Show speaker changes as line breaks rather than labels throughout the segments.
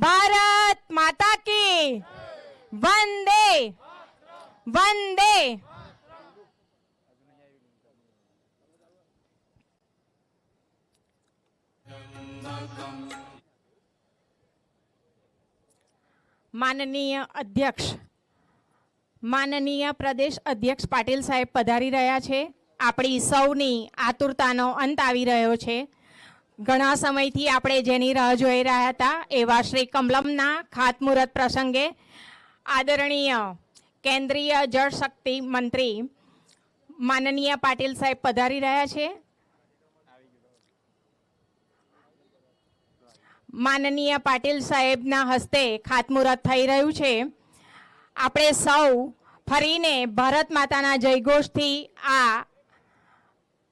ભારત માતા કી વંદે વંદે. માનનીય અધ્યક્ષ, માનનીય પ્રદેશ અધ્યક્ષ પાટીલ સાહેબ પધારી રહ્યા છે. આપણી સૌની આતુરતાનો અંત આવી રહ્યો છે. ઘણા સમયથી આપણે જેની રાહ જોઈ રહ્યા હતા એવા શ્રી કમલમના ખાતમુહૂર્ત પ્રસંગે આદરણીય કેન્દ્રીય જળશક્તિ મંત્રી માનનીય પાટીલ સાહેબ પધારી રહ્યા છે. માનનીય પાટીલ સાહેબના હસ્તે ખાતમુહૂર્ત થઈ રહ્યું છે. આપણે સૌ ફરીને ભારત માતાના જયઘોષથી આ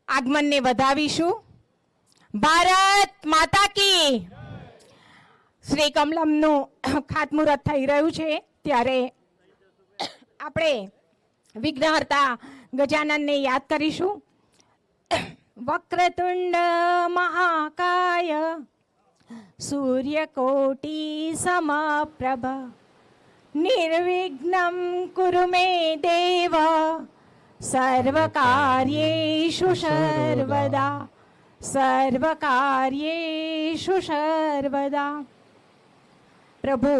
આગમનને વધાવીશું. ભારત માતા કી. શ્રી કમલમનું ખાતમુહૂર્ત થઈ રહ્યું છે ત્યારે આપણે વિઘ્નહર્તા ગજાનનને યાદ કરીશું. વક્રતુંડ મહાકાય સૂર્યકોટિ સમપ્રભ નિર્વિઘ્નમ કુરુ મે દેવ સર્વકાર્યેષુ સર્વદા સર્વકાર્યેષુ સર્વદા. પ્રભુ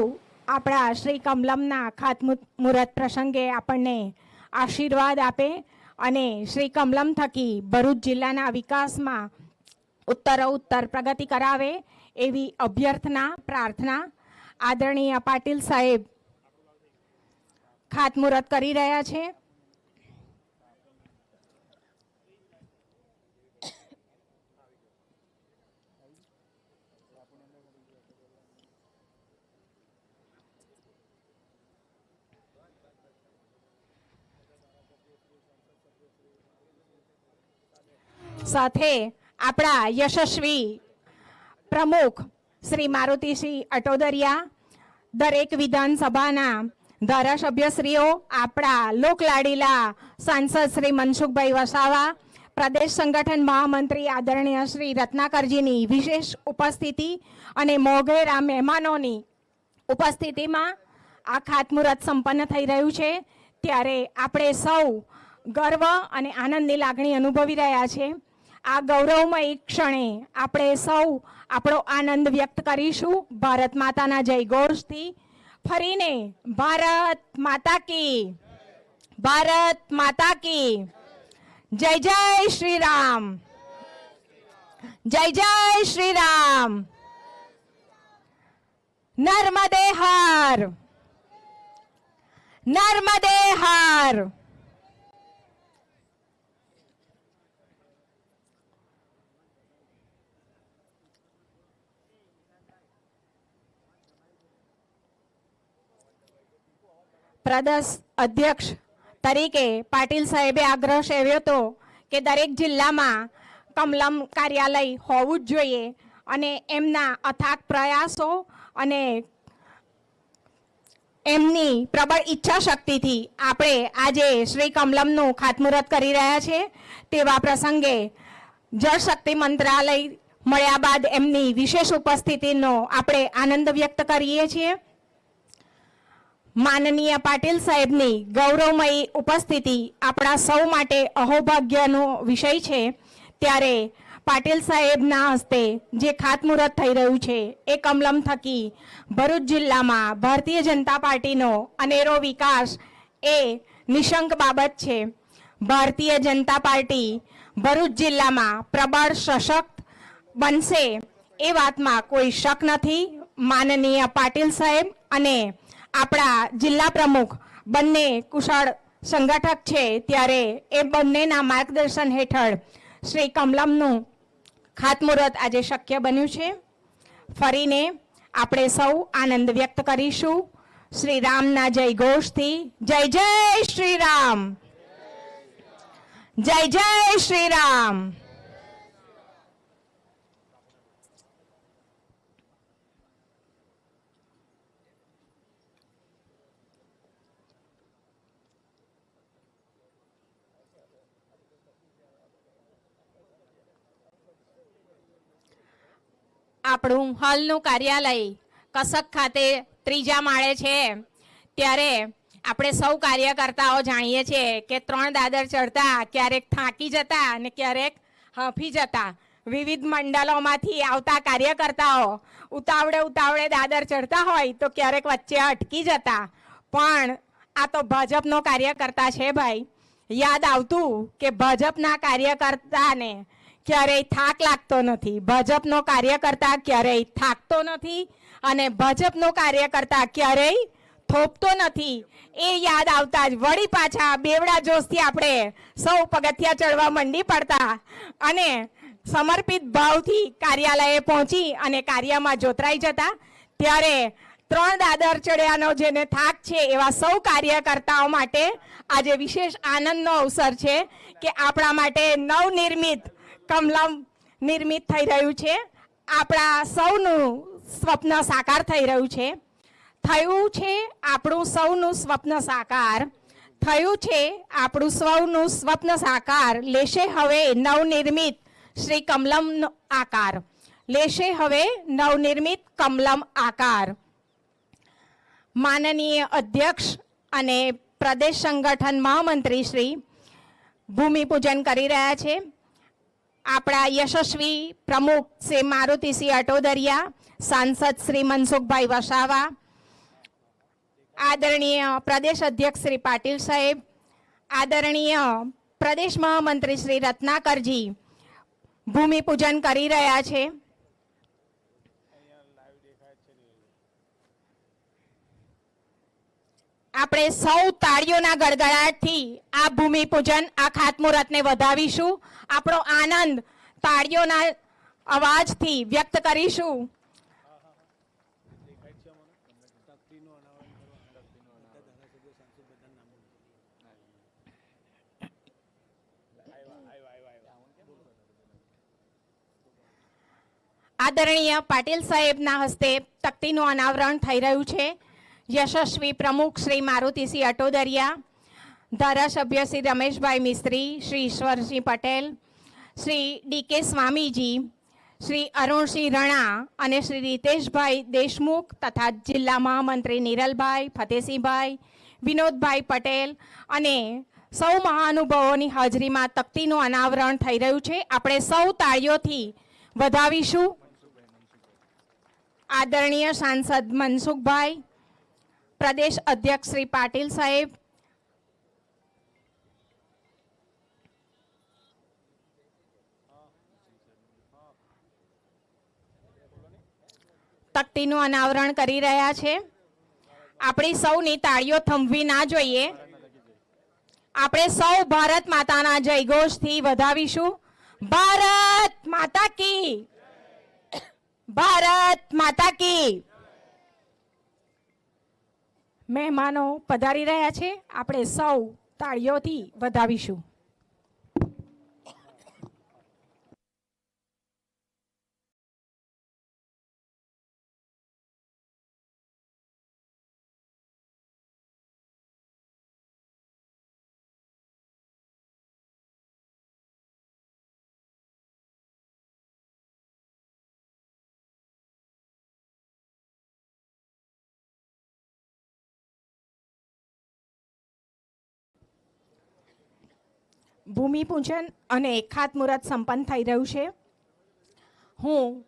આપણા શ્રી કમલમના ખાતમુહૂર્ત પ્રસંગે આપણને આશીર્વાદ આપે અને શ્રી કમલમ થકી ભરૂચ જિલ્લાના વિકાસમાં ઉત્તરોત્તર પ્રગતિ કરાવે એવી અભ્યર્થના પ્રાર્થના. આદરણીય પાટીલ સાહેબ ખાતમુહૂર્ત કરી રહ્યા છે. સાથે આપણા યશસ્વી પ્રમુખ શ્રી મારુતિસિંહ અટોદરિયા, દરેક વિધાનસભાના ધારાસભ્યશ્રીઓ, આપણા લોકલાડીલા સાંસદ શ્રી મનસુખભાઈ વસાવા, પ્રદેશ સંગઠન મહામંત્રી આદરણીય શ્રી રત્નાકરજીની વિશેષ ઉપસ્થિતિ અને મોઘેરા મહેમાનોની ઉપસ્થિતિમાં આ ખાતમુહૂર્ત સંપન્ન થઈ રહ્યું છે. ત્યારે આપણે સૌ ગર્વ અને આનંદની લાગણી અનુભવી રહ્યા છે. આ ગૌરવમય ક્ષણે આપણે સૌ આપણો આનંદ વ્યક્ત કરીશું ભારત માતાના જયઘોષથી. ફરીને ભારત માતા કી, ભારત માતા કી. જય જય શ્રી રામ, જય જય શ્રી રામ. નર્મદે હર, નર્મદે હર. પ્રદેશ અધ્યક્ષ તરીકે પાટીલ સાહેબે આગ્રહ સેવ્યો હતો કે દરેક જિલ્લામાં કમલમ કાર્યાલય હોવું જ જોઈએ અને એમના અથાગ પ્રયાસો અને એમની પ્રબળ ઈચ્છા શક્તિથી આપણે આજે શ્રી કમલમનું ખાતમુહૂર્ત કરી રહ્યા છે. તેવા પ્રસંગે જળશક્તિ મંત્રાલય મળ્યા બાદ એમની વિશેષ ઉપસ્થિતિનો આપણે આનંદ વ્યક્ત કરીએ છીએ. માનનીય પાટીલ સાહેબની ગૌરવમયી ઉપસ્થિતિ આપણા સૌ માટે અહોભાગ્યનો વિષય છે. ત્યારે પાટીલ સાહેબના હસ્તે જે ખાતમુહૂર્ત થઈ રહ્યું છે એ કમલમ થકી ભરૂચ જિલ્લામાં ભારતીય જનતા પાર્ટીનો અનેરો વિકાસ એ નિશંક બાબત છે. ભારતીય જનતા પાર્ટી ભરૂચ જિલ્લામાં પ્રબળ સશક્ત બનશે એ વાતમાં કોઈ શક નથી. માનનીય પાટીલ સાહેબ અને આપણા જિલ્લા પ્રમુખ બંને કુશળ સંગઠક છે. ત્યારે એ બંનેના માર્ગદર્શન હેઠળ શ્રી કમલમનું ખાતમુહૂર્ત આજે શક્ય બન્યું છે. ફરીને આપણે સૌ આનંદ વ્યક્ત કરીશું શ્રી રામના જય ઘોષથી. જય જય શ્રી રામ, જય જય શ્રી રામ. આપણું હાલનું કાર્યાલય કસક ખાતે ત્રીજા માળે છે ત્યારે આપણે સૌ કાર્યકર્તાઓ જાણીએ છીએ કે 3 દાદર ચડતા ક્યારેક થાકી જતા અને ક્યારેક હાંફી જતા. વિવિધ મંડળોમાંથી આવતા કાર્યકર્તાઓ ઉતાવળે દાદર ચડતા હોય તો ક્યારેક વચ્ચે અટકી જતા. પણ આ તો ભાજપનો કાર્યકર્તા છે ભાઈ. યાદ આવતું કે ભાજપના કાર્યકર્તાને ક્યારેય થાક લાગતો નથી, ભાજપનો કાર્યકર્તા ક્યારેય થાકતો નથી અને ભાજપનો કાર્યકર્તા ક્યારેય થોપતો નથી. એ યાદ આવતા જ વળી પાછા બેવડા જોશથી આપણે સૌ પગથિયા ચડવા મંડી પડતા અને સમર્પિત ભાવથી કાર્યાલયે પહોંચી અને કાર્યમાં જોતરાઈ જતા. ત્યારે 3 દાદર ચડ્યાનો જેને થાક છે એવા સૌ કાર્યકર્તાઓ માટે આજે વિશેષ આનંદનો અવસર છે કે આપણા માટે નવનિર્મિત કમલમ નિર્મિત થઈ રહ્યું છે. આપણા સૌનું સ્વપ્ન સાકાર થઈ રહ્યું છે. થયું છે આપણું સૌનું સ્વપ્ન સાકાર, થયું છે આપણું સૌનું સ્વપ્ન સાકાર. લેશે હવે નવનિર્મિત શ્રી કમલમનો આકાર, લેશે હવે નવનિર્મિત કમલમ આકાર. માનનીય અધ્યક્ષ અને પ્રદેશ સંગઠન મહામંત્રી શ્રી ભૂમિપૂજન કરી રહ્યા છે. આપણા યશસ્વી પ્રમુખ શ્રી મારુતિસિંહ અટોદરિયા, સાંસદ શ્રી મનસુખભાઈ વસાવા, આદરણીય પ્રદેશ અધ્યક્ષ શ્રી પાટીલ સાહેબ, આદરણીય પ્રદેશ મહામંત્રી શ્રી રત્નાકરજી ભૂમિપૂજન કરી રહ્યા છે. આપણે સૌ તાળીઓના ગડગડાટથી આ ભૂમિપૂજન, આ ખાતમુહૂર્તને વધાવીશું. આપણો આનંદ તાળીઓના અવાજથી વ્યક્ત કરીશું. આદરણીય પાટીલ સાહેબના હસ્તે તકતીનું અનાવરણ થઈ રહ્યું છે. યશસ્વી પ્રમુખ શ્રી મારુતિસિંહ અટોદરિયા, ધારાસભ્ય શ્રી રમેશભાઈ મિસ્ત્રી, શ્રી ઈશ્વરસિંહ પટેલ, શ્રી ડી.કે. સ્વામીજી, શ્રી અરુણસિંહ રણા અને શ્રી રીતેશભાઈ દેશમુખ તથા જિલ્લા મહામંત્રી નિરલભાઈ, ફતેસિંહભાઈ, વિનોદભાઈ પટેલ અને સૌ મહાનુભાવોની હાજરીમાં તકતીનું અનાવરણ થઈ રહ્યું છે. આપણે સૌ તાળીઓથી વધાવીશું. આદરણીય સાંસદ મનસુખભાઈ, પ્રદેશ અધ્યક્ષ શ્રી પાટીલ સાહેબ, તકતીનું અનાવરણ કરી રહ્યા છે. આપણી સૌની તાળીઓ થંભવી ના જોઈએ. આપણે સૌ ભારત માતાના જયઘોષથી વધાવીશું. ભારત માતા કી, ભારત માતા કી. મહેમાનો પધારી રહ્યા છે. આપણે સૌ તાળીઓથી વધાવીશું. ભૂમિપૂજન અને ખાતમુહૂર્ત સંપન્ન થઈ રહ્યું છે. હું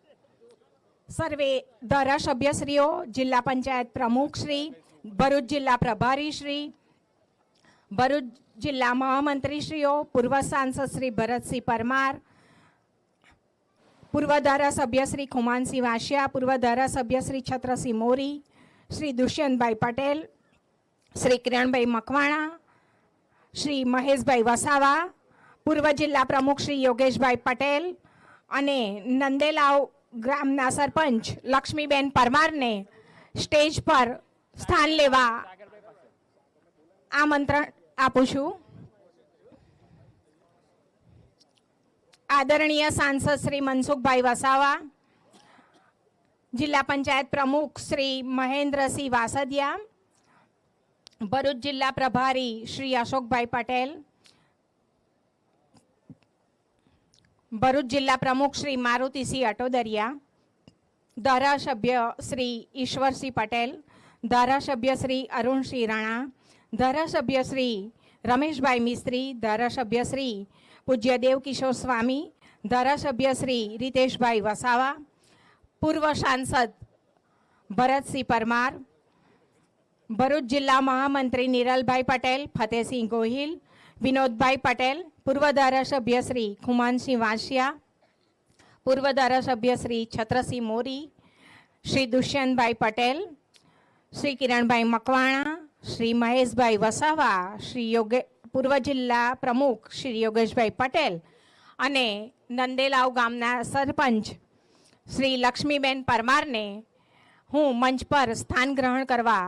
સર્વે ધારાસભ્યશ્રીઓ, જિલ્લા પંચાયત પ્રમુખશ્રી, ભરૂચ જિલ્લા પ્રભારીશ્રી, ભરૂચ જિલ્લા મહામંત્રીશ્રીઓ, પૂર્વ સાંસદ શ્રી ભરતસિંહ પરમાર, પૂર્વ ધારાસભ્ય શ્રી ખુમાનસિંહ વાસિયા, પૂર્વ ધારાસભ્ય શ્રી છત્રસિંહ મોરી, શ્રી દુષ્યંતભાઈ પટેલ, શ્રી કિરણભાઈ મકવાણા, શ્રી મહેશભાઈ વસાવા, પૂર્વ જિલ્લા પ્રમુખ શ્રી યોગેશભાઈ પટેલ અને નંદેલાવ ગ્રામના સરપંચ લક્ષ્મીબેન પરમારને સ્ટેજ પર સ્થાન લેવા આમંત્રણ આપું છું. આદરણીય સાંસદ શ્રી મનસુખભાઈ વસાવા, જિલ્લા પંચાયત પ્રમુખ શ્રી મહેન્દ્રસિંહ વાસદિયા, ભરૂચ જિલ્લા પ્રભારી શ્રી અશોકભાઈ પટેલ, ભરૂચ જિલ્લા પ્રમુખ શ્રી મારુતિસિંહ અટોદરિયા, ધારાસભ્ય શ્રી ઈશ્વરસિંહ પટેલ, ધારાસભ્ય શ્રી અરુણસિંહ રાણા, ધારાસભ્ય શ્રી રમેશભાઈ મિસ્ત્રી, ધારાસભ્ય શ્રી પૂજ્ય દેવકિશોર સ્વામી, ધારાસભ્ય શ્રી રીતેશભાઈ વસાવા, પૂર્વ સાંસદ ભરતસિંહ પરમાર, ભરૂચ જિલ્લા મહામંત્રી નિરલભાઈ પટેલ, ફતેહસિંહ ગોહિલ, વિનોદભાઈ પટેલ, પૂર્વ ધારાસભ્ય શ્રી ખુમાનસિંહ વાંસિયા, પૂર્વ ધારાસભ્ય શ્રી છત્રસિંહ મોરી, શ્રી દુષ્યંતભાઈ પટેલ, શ્રી કિરણભાઈ મકવાણા, શ્રી મહેશભાઈ વસાવા, શ્રી પૂર્વ જિલ્લા પ્રમુખ શ્રી યોગેશભાઈ પટેલ અને નંદેલાવ ગામના સરપંચ શ્રી લક્ષ્મીબેન પરમારને હું મંચ પર સ્થાન ગ્રહણ કરવા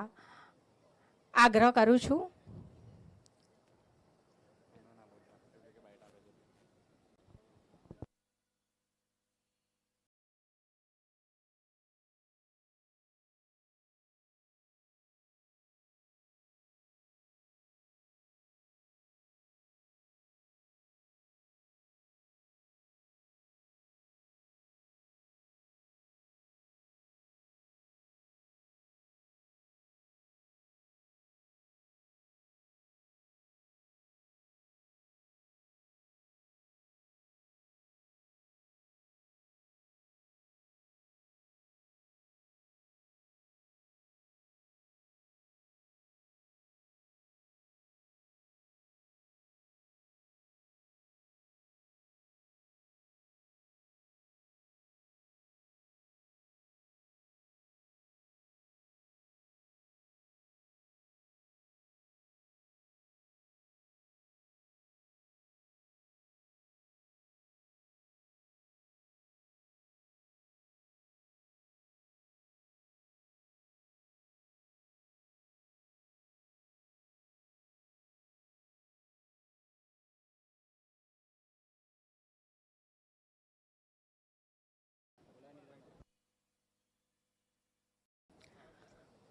આગ્રહ કરું છું.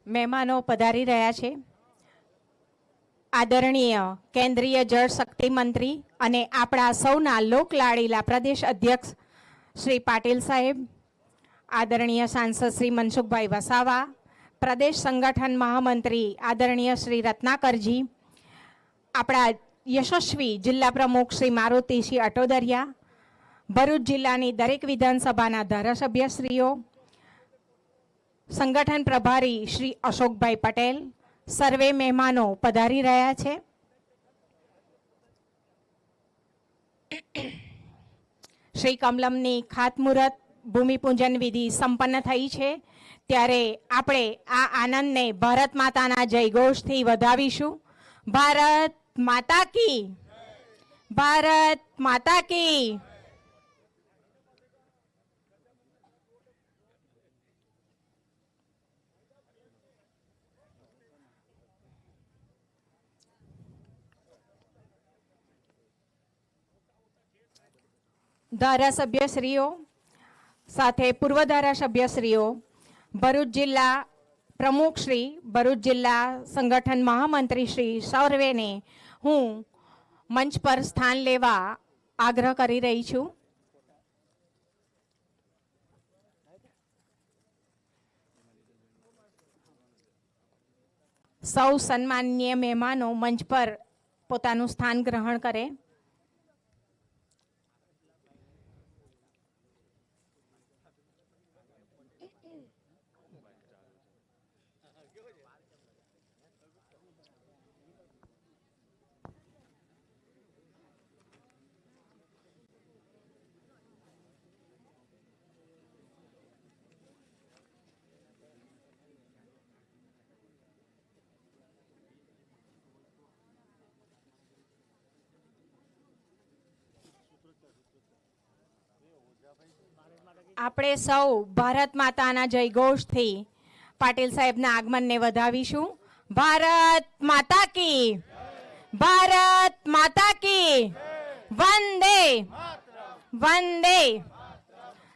મહેમાનો પધારી રહ્યા છે. આદરણીય કેન્દ્રીય જળ શક્તિ મંત્રી અને આપણા સૌના લોકલાડીલા પ્રદેશ અધ્યક્ષ શ્રી પાટીલ સાહેબ, આદરણીય સાંસદ શ્રી મનસુખભાઈ વસાવા, પ્રદેશ સંગઠન મહામંત્રી આદરણીય શ્રી રત્નાકરજી, આપણા યશસ્વી જિલ્લા પ્રમુખ શ્રી મારુતિસિંહ અટોદરિયા, ભરૂચ જિલ્લાની દરેક વિધાનસભાના ધારાસભ્યશ્રીઓ, સંગઠન પ્રભારી શ્રી અશોકભાઈ પટેલ, સર્વે મહેમાનો પધારી રહ્યા છે. શ્રી કમલમની ખાતમુહૂર્ત ભૂમિપૂજન વિધિ સંપન્ન થઈ છે, ત્યારે આપણે આ આનંદને ભારત માતાના જયઘોષથી વધાવીશું. ભારત માતા કી, ભારત માતા કી. ધારાસભ્યશ્રીઓ સાથે પૂર્વ ધારાસભ્યશ્રીઓ, ભરૂચ જિલ્લા પ્રમુખ શ્રી, ભરૂચ જિલ્લા સંગઠન મહામંત્રી શ્રી સર્વેને હું મંચ પર સ્થાન લેવા આગ્રહ કરી રહી છું. સૌ સન્માનનીય મહેમાનો મંચ પર પોતાનું સ્થાન ગ્રહણ કરે. આપણે સૌ ભારત માતાના જયઘોષથી પાટીલ સાહેબના આગમનને વધાવીશું. ભારત માતા કી, ભારત માતા કી, વંદે વંદે.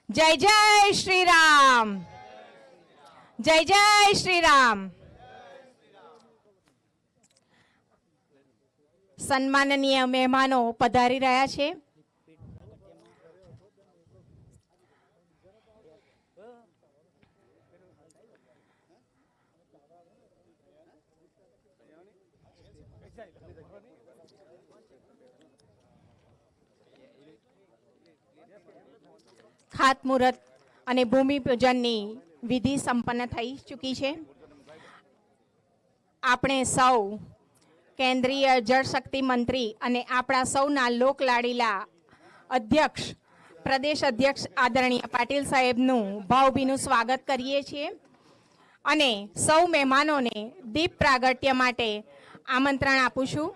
જય જય શ્રી રામ, જય જય શ્રી રામ. સન્માનનીય મહેમાનો પધારી રહ્યા છે. ખાતમુહૂર્ત અને ભૂમિપૂજનની વિધિ સંપન્ન થઈ ચૂકી છે. આપણે સૌ કેન્દ્રીય જળશક્તિ મંત્રી અને આપણા સૌના લોકલાડીલા અધ્યક્ષ પ્રદેશ અધ્યક્ષ આદરણીય પાટીલ સાહેબનું ભાવભીનું સ્વાગત કરીએ છીએ અને સૌ મહેમાનોને દીપ પ્રાગટ્ય માટે આમંત્રણ આપું છું.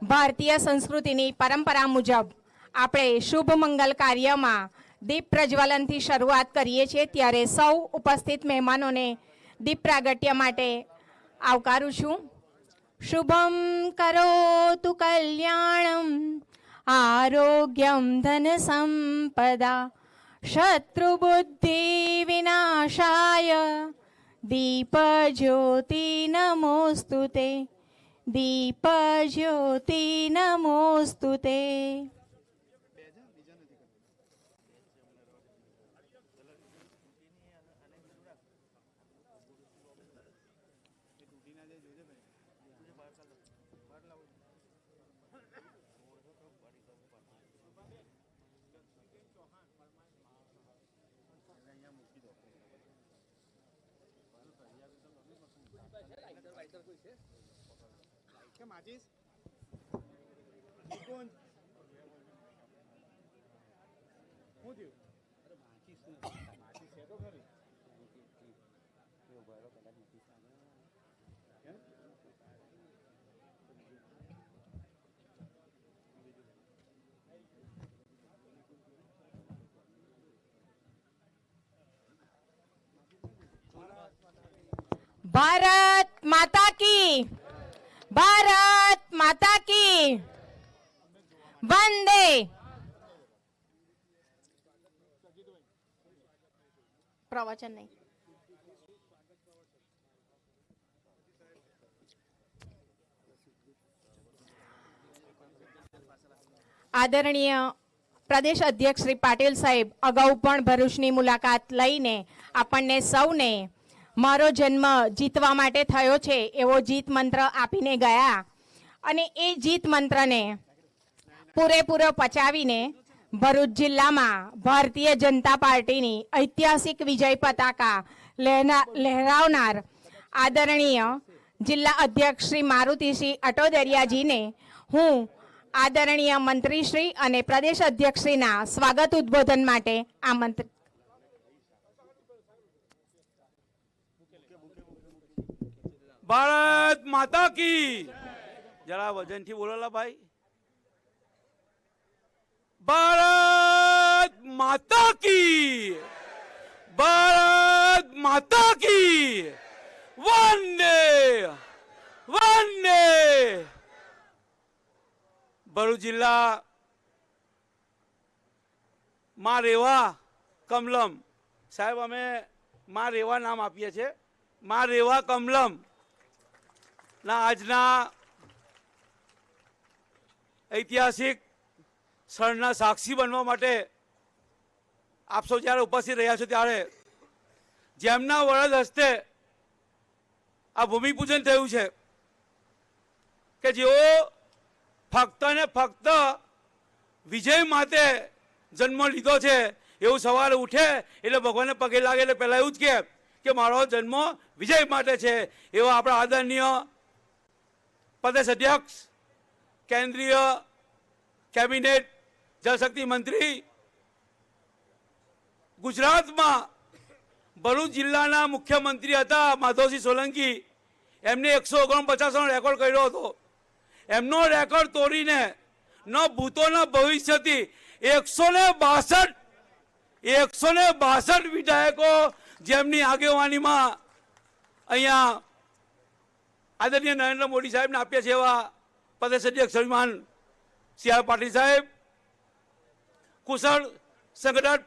ભારતીય સંસ્કૃતિની પરંપરા મુજબ આપણે શુભ મંગલ કાર્યમાં દીપ પ્રજ્વલનથી શરૂઆત કરીએ છીએ, ત્યારે સૌ ઉપસ્થિત મહેમાનોને દીપ પ્રાગટ્ય માટે આવકારું છું. શુભમ કરોતુ કલ્યાણમ આરોગ્યમ ધન સંપદા શત્રુબુદ્ધિ વિનાશાય દીપ જ્યોતિ નમોસ્તુતે દીપ જ્યોતિ નમોસ્તુતે. ભારત માતા કી, ભારત માતા કી, વંદે. પ્રવચન નહીં. આદરણીય પ્રદેશ અધ્યક્ષ શ્રી પાટીલ સાહેબ અગાઉ પણ ભરૂચની મુલાકાત લઈને આપણને સૌને મારો જન્મ જીતવા માટે થયો છે એવો જીત મંત્ર આપીને ગયા અને એ જીત મંત્રને પૂરેપૂરો પચાવીને ભરૂચ જિલ્લામાં ભારતીય જનતા પાર્ટીની ઐતિહાસિક વિજય પતાકા લહેરાવનાર આદરણીય જિલ્લા અધ્યક્ષ શ્રી મારુતિસિંહ અટોદરિયાજીને હું આદરણીય મંત્રીશ્રી અને પ્રદેશ અધ્યક્ષશ્રીના સ્વાગત ઉદ્બોધન માટે આમંત્રિત.
ભારત માતા કી. જરા વજનથી બોલોલા ભાઈ. ભારત માતા કી, ભારત માતા કી, વંદે વંદે. ભરૂચ જિલ્લા માં રેવા કમલમ સાહેબ, અમે માં રેવા નામ આપીએ છીએ. માં રેવા કમલમ ના આજના ઐતિહાસિક ક્ષણના સાક્ષી બનવા માટે આપ સૌ જ્યારે ઉપસ્થિત રહ્યા છો ત્યારે જેમના વરદ હસ્તે આ ભૂમિપૂજન થયું છે કે જેઓ ફક્ત ને ફક્ત વિજય માટે જન્મ લીધો છે, એવું સવારે ઉઠે એટલે ભગવાનને પગે લાગે એટલે પહેલાં એવું જ કે મારો જન્મ વિજય માટે છે. એવા આપણા આદરણીય પ્રદેશ અધ્યક્ષ, કેન્દ્રીય કેબિનેટ જળશક્તિ મંત્રી, ગુજરાતમાં ભરૂચ જિલ્લાના મુખ્યમંત્રી હતા માધવસિંહ સોલંકી. એમને 149નો રેકોર્ડ કર્યો હતો. એમનો રેકોર્ડ તોડીને ન ભૂતો ન ભવિષ્યથી 162 વિધાયકો જેમની આગેવાનીમાં અહીંયા આદરણીય નરેન્દ્ર મોદી સાહેબને આપ્યા છે એવા પ્રદેશ અધ્યક્ષ શ્રીમાન સી આર પાટીલ સાહેબ, કુશળ સંગઠન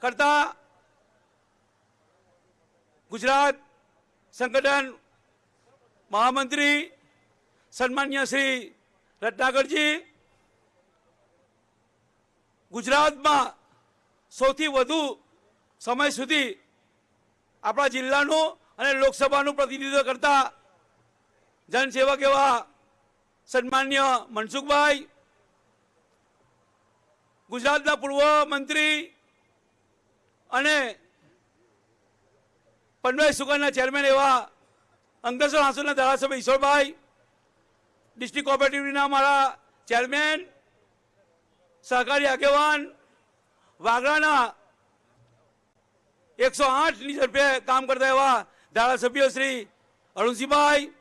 કરતા ગુજરાત સંગઠન મહામંત્રી સન્માન્ય શ્રી રત્નાકરજી, ગુજરાતમાં સૌથી વધુ સમય સુધી આપણા જિલ્લાનું અને લોકસભાનું પ્રતિનિધિત્વ કરતા જનસેવક એવા સન્માન્ય મનસુખભાઈ, ગુજરાતના પૂર્વ મંત્રી અને પનવેલ સુગરના ચેરમેન એવા અંકલેશ્વર હાંસોદના ધારાસભ્ય ઈશ્વરભાઈ, ડિસ્ટ્રિક્ટ કોઓપરેટિવના અમારા ચેરમેન, સહકારી આગેવાન, વાગરાના 108ની ઝડપે કામ કરતા એવા ધારાસભ્ય શ્રી અરુણસિંહભાઈ,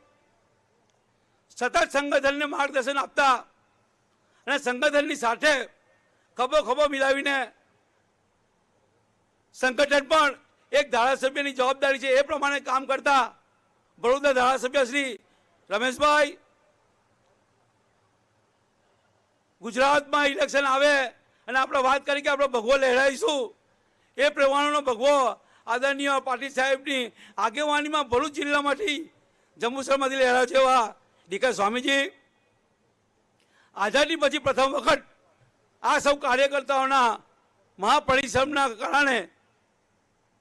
સતત સંગઠનને માર્ગદર્શન આપતા અને સંગઠનની સાથે ખભો મિલાવીને સંગઠન પણ એક ધારાસભ્યની જવાબદારી છે એ પ્રમાણે કામ કરતા વડોદરા ધારાસભ્ય શ્રી રમેશભાઈ, ગુજરાતમાં ઇલેક્શન આવે અને આપણે વાત કરી કે આપણે ભગવો લહેરાઈશું એ પ્રમાણેનો ભગવો આદરણીય પાટીલ સાહેબની આગેવાનીમાં ભરૂચ જિલ્લામાંથી જંબુસરમાંથી લહેરાયો છે એવા ડીકે સ્વામીજી, આઝાદી પછી પ્રથમ વખત આ સૌ કાર્યકર્તાઓના મહાપરિશ્રમના કારણે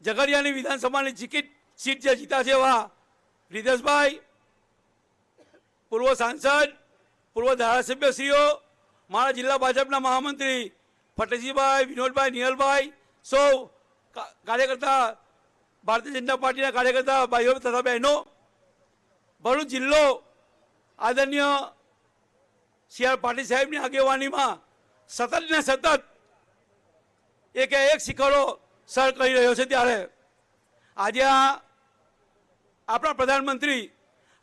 ઝઘડિયાની વિધાનસભાની સીટ જે જીતા છે એવા રિતેશભાઈ, પૂર્વ સાંસદ, પૂર્વ ધારાસભ્યશ્રીઓ, મારા જિલ્લા ભાજપના મહામંત્રી ફટેજીભાઈ, વિનોદભાઈ, નિહલભાઈ, સૌ કાર્યકર્તા, ભારતીય જનતા પાર્ટીના કાર્યકર્તા ભાઈઓ તથા બહેનો, ભરૂચ જિલ્લો આદરણીય સી.આર. પાટીલ સાહેબની આગેવાનીમાં સતત ને સતત એક શિખરો સર કરી રહ્યો છે ત્યારે આજે આપણા પ્રધાનમંત્રી,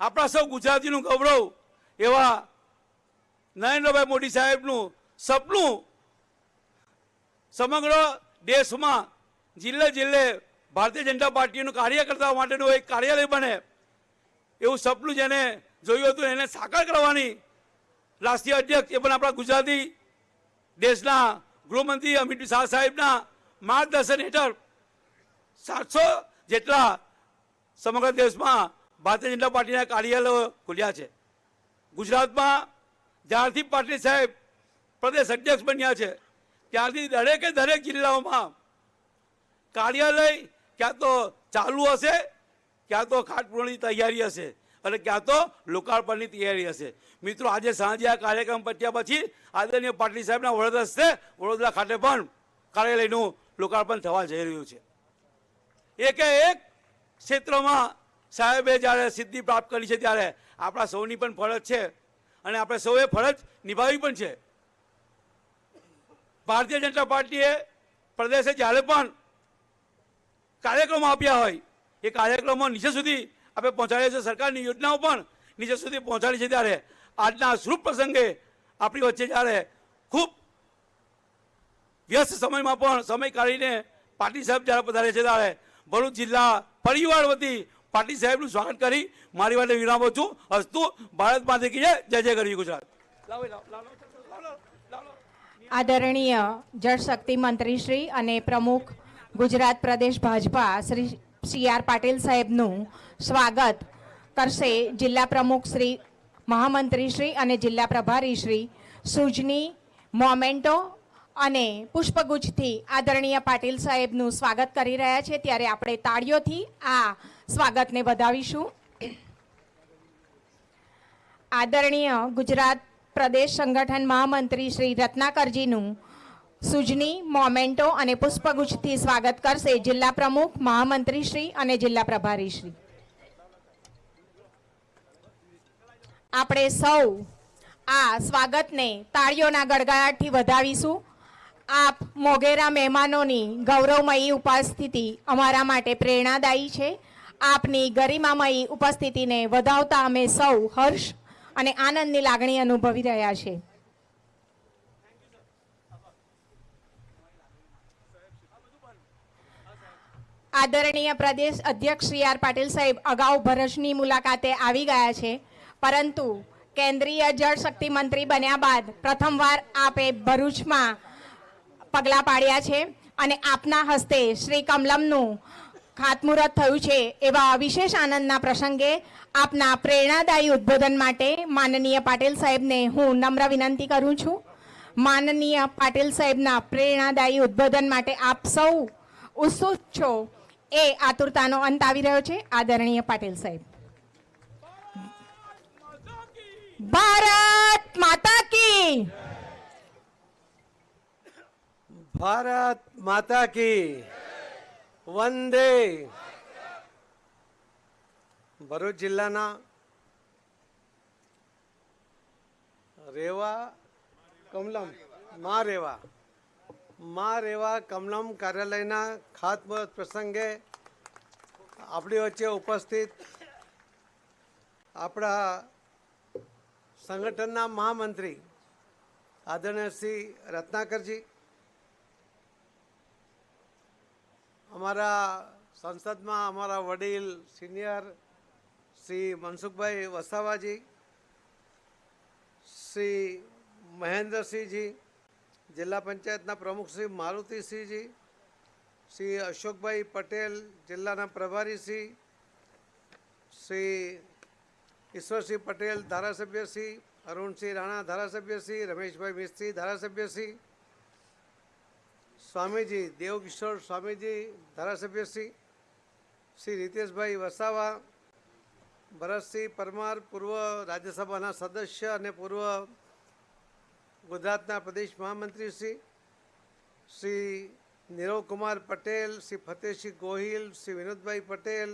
આપણા સૌ ગુજરાતીનું ગૌરવ એવા નરેન્દ્રભાઈ મોદી સાહેબનું સપનું સમગ્ર દેશમાં જિલ્લે જિલ્લે ભારતીય જનતા પાર્ટીનું કાર્યકર્તાઓ માટેનું એક કાર્યાલય બને એવું સપનું જેને જોયું હતું એને સાકાર કરવાની રાષ્ટ્રીય અધ્યક્ષ એ પણ આપણા ગુજરાતી દેશના ગૃહમંત્રી અમિત શાહ સાહેબના માર્ગદર્શન હેઠળ 700 જેટલા સમગ્ર દેશમાં ભારતીય જનતા પાર્ટીના કાર્યાલયો ખુલ્યા છે. ગુજરાતમાં જ્યારથી પાટીલ સાહેબ પ્રદેશ અધ્યક્ષ બન્યા છે ત્યારથી દરેક જિલ્લાઓમાં કાર્યાલય ક્યાં તો ચાલુ હશે, ક્યાં તો ખાતમુહૂર્તની તૈયારી હશે અને ક્યાં તો લોકાર્પણની તૈયારી હશે. મિત્રો, આજે સાંજે આ કાર્યક્રમ પત્યા પછી આદરણીય પાટીલ સાહેબના વડોદરા હસ્તે વડોદરા ખાતે પણ કાર્યાલયનું લોકાર્પણ થવા જઈ રહ્યું છે. એક ક્ષેત્રમાં સાહેબે જ્યારે સિદ્ધિ પ્રાપ્ત કરી છે ત્યારે આપણા સૌની પણ ફરજ છે અને આપણે સૌએ ફરજ નિભાવવી પણ છે. ભારતીય જનતા પાર્ટીએ પ્રદેશે જ્યારે પણ કાર્યક્રમો આપ્યા હોય એ કાર્યક્રમો નીચે સુધી આપણે પહોંચાડીએ છીએ, સરકારની યોજનાઓ પણ નીચે સુધી પહોંચાડી છે. ત્યારે આજના શુભ પ્રસંગે આપણી વચ્ચે જ્યારે ખૂબ વ્યસ્ત સમયમાં પણ સમય કાઢીને પાટીલ સાહેબ જ્યારે પધારે છે ત્યારે ભરૂચ જિલ્લા પરિવાર વતી પાટીલ સાહેબનું સ્વાગત કરી મારી વાતે વિરામું છું. અસ્તુ ભારત માતા કી જય, જય કરવી ગુજરાત.
આદરણીય જળશક્તિ મંત્રી શ્રી અને પ્રમુખ ગુજરાત પ્રદેશ ભાજપા શ્રી સી.આર. પાટીલ સાહેબનું સ્વાગત કરશે જિલ્લા પ્રમુખ શ્રી, મહામંત્રી શ્રી અને જિલ્લા પ્રભારી શ્રી. સુજની, મોમેન્ટો અને પુષ્પગુચ્છથી આદરણીય પાટીલ સાહેબનું સ્વાગત કરી રહ્યા છે ત્યારે આપણે તાળીઓથી આ સ્વાગતને વધાવીશું. આદરણીય ગુજરાત પ્રદેશ સંગઠન મહામંત્રી શ્રી રત્નાકરજીનું સુજની, મોમેન્ટો અને પુષ્પગુચ્છથી સ્વાગત કરશે જિલ્લા પ્રમુખ, મહામંત્રી શ્રી અને જિલ્લા પ્રભારી શ્રી. આપણે સૌ આ સ્વાગતને તાળીઓના ગડગડાટથી વધાવીશું. આપ મોગેરા મહેમાનોની ગૌરવમયી ઉપસ્થિતિ અમારા માટે પ્રેરણાદાયી છે. આપની ગરિમામયી ઉપસ્થિતિને વધાવતા અમે સૌ હર્ષ અને આનંદની લાગણી અનુભવી રહ્યા છે. આદરણીય પ્રદેશ અધ્યક્ષ સી.આર. પાટીલ સાહેબ અગાઉ ભરૂચની મુલાકાતે આવી ગયા છે, પરંતુ કેન્દ્રીય જળશક્તિ મંત્રી બન્યા બાદ પ્રથમવાર આપે ભરૂચમાં પગલાં પાડ્યા છે અને આપના હસ્તે શ્રી કમલમનું ખાતમુહૂર્ત થયું છે. એવા વિશેષ આનંદના પ્રસંગે આપના પ્રેરણાદાયી ઉદ્બોધન માટે માનનીય પાટીલ સાહેબને હું નમ્ર વિનંતી કરું છું. માનનીય પાટીલ સાહેબના પ્રેરણાદાયી ઉદ્બોધન માટે આપ સૌ ઉત્સુક છો એ આતુરતાનો અંત આવી રહ્યો છે. આદરણીય પાટીલ સાહેબ. ભારત માતા કી
ભારત માતા કી વંદે. ભરૂચ જિલ્લાના રેવા કમલમ મા રેવા કમલમ કાર્યાલયના ખાતમુહૂર્ત પ્રસંગે આપણી વચ્ચે ઉપસ્થિત આપણા સંગઠનના મહામંત્રી આદરણીય શ્રી રત્નાકરજી, અમારા સંસદમાં અમારા વડીલ સિનિયર શ્રી મનસુખભાઈ વસાવાજી, શ્રી મહેન્દ્રસિંહજી, જિલ્લા પંચાયતના પ્રમુખ શ્રી મારુતિસિંહજી, શ્રી અશોકભાઈ પટેલ જિલ્લાના પ્રભારીશ્રી, શ્રી ઈશ્વરસિંહ પટેલ ધારાસભ્યશ્રી, અરુણસિંહ રાણા ધારાસભ્યશ્રી, રમેશભાઈ મિસ્ત્રી ધારાસભ્યશ્રી, સ્વામીજી દેવકિશોર સ્વામીજી ધારાસભ્યશ્રી, શ્રી રીતેશભાઈ વસાવા, ભરતસિંહ પરમાર પૂર્વ રાજ્યસભાના સદસ્ય અને પૂર્વ ગુજરાતના પ્રદેશ મહામંત્રી શ્રી નીરવકુમાર પટેલ, શ્રી ફતેહસિંહ ગોહિલ, શ્રી વિનોદભાઈ પટેલ,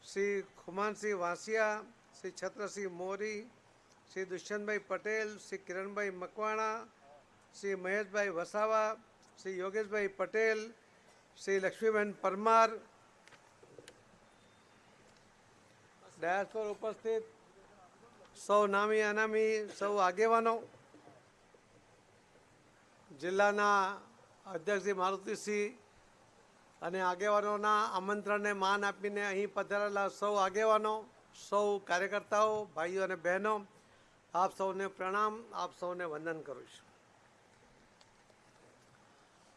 શ્રી ખુમાનસિંહ વાસિયા, શ્રી છત્રસિંહ મોરી, શ્રી દુષ્યંતભાઈ પટેલ, શ્રી કિરણભાઈ મકવાણા, શ્રી મહેશભાઈ વસાવા, શ્રી યોગેશભાઈ પટેલ, શ્રી લક્ષ્મીબેન પરમાર, ડાયસ પર ઉપસ્થિત સૌ નામી અનામી સૌ આગેવાનો, જિલ્લાના અધ્યક્ષ શ્રી મારુતિસિંહ અને આગેવાનોના આમંત્રણને માન આપીને અહીં પધારેલા સૌ આગેવાનો, સૌ કાર્યકર્તાઓ, ભાઈઓ અને બહેનો, આપ સૌને પ્રણામ, આપ સૌને વંદન કરું છું.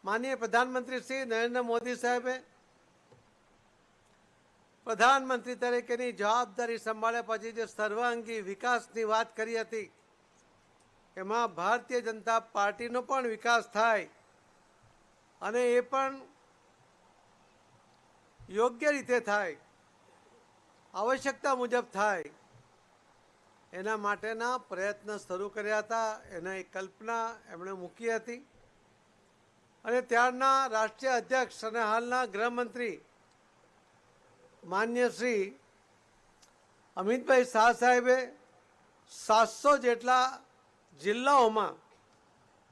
માનનીય પ્રધાનમંત્રી શ્રી નરેન્દ્ર મોદી સાહેબે પ્રધાનમંત્રી તરીકેની જવાબદારી સંભાળ્યા પછી જે સર્વાંગી વિકાસની વાત કરી હતી, એમાં ભારતીય જનતા પાર્ટીનો પણ વિકાસ થાય અને એ પણ યોગ્ય રીતે થાય, આવશ્યકતા મુજબ થાય, એના માટેના પ્રયત્ન શરૂ કર્યા હતા. એના એક કલ્પના એમણે મૂકી હતી અને ત્યારના રાષ્ટ્રીય અધ્યક્ષ અને હાલના ગૃહમંત્રી માન્ય શ્રી અમિતભાઈ શાહ સાહેબે 700 જેટલા જિલ્લાઓમાં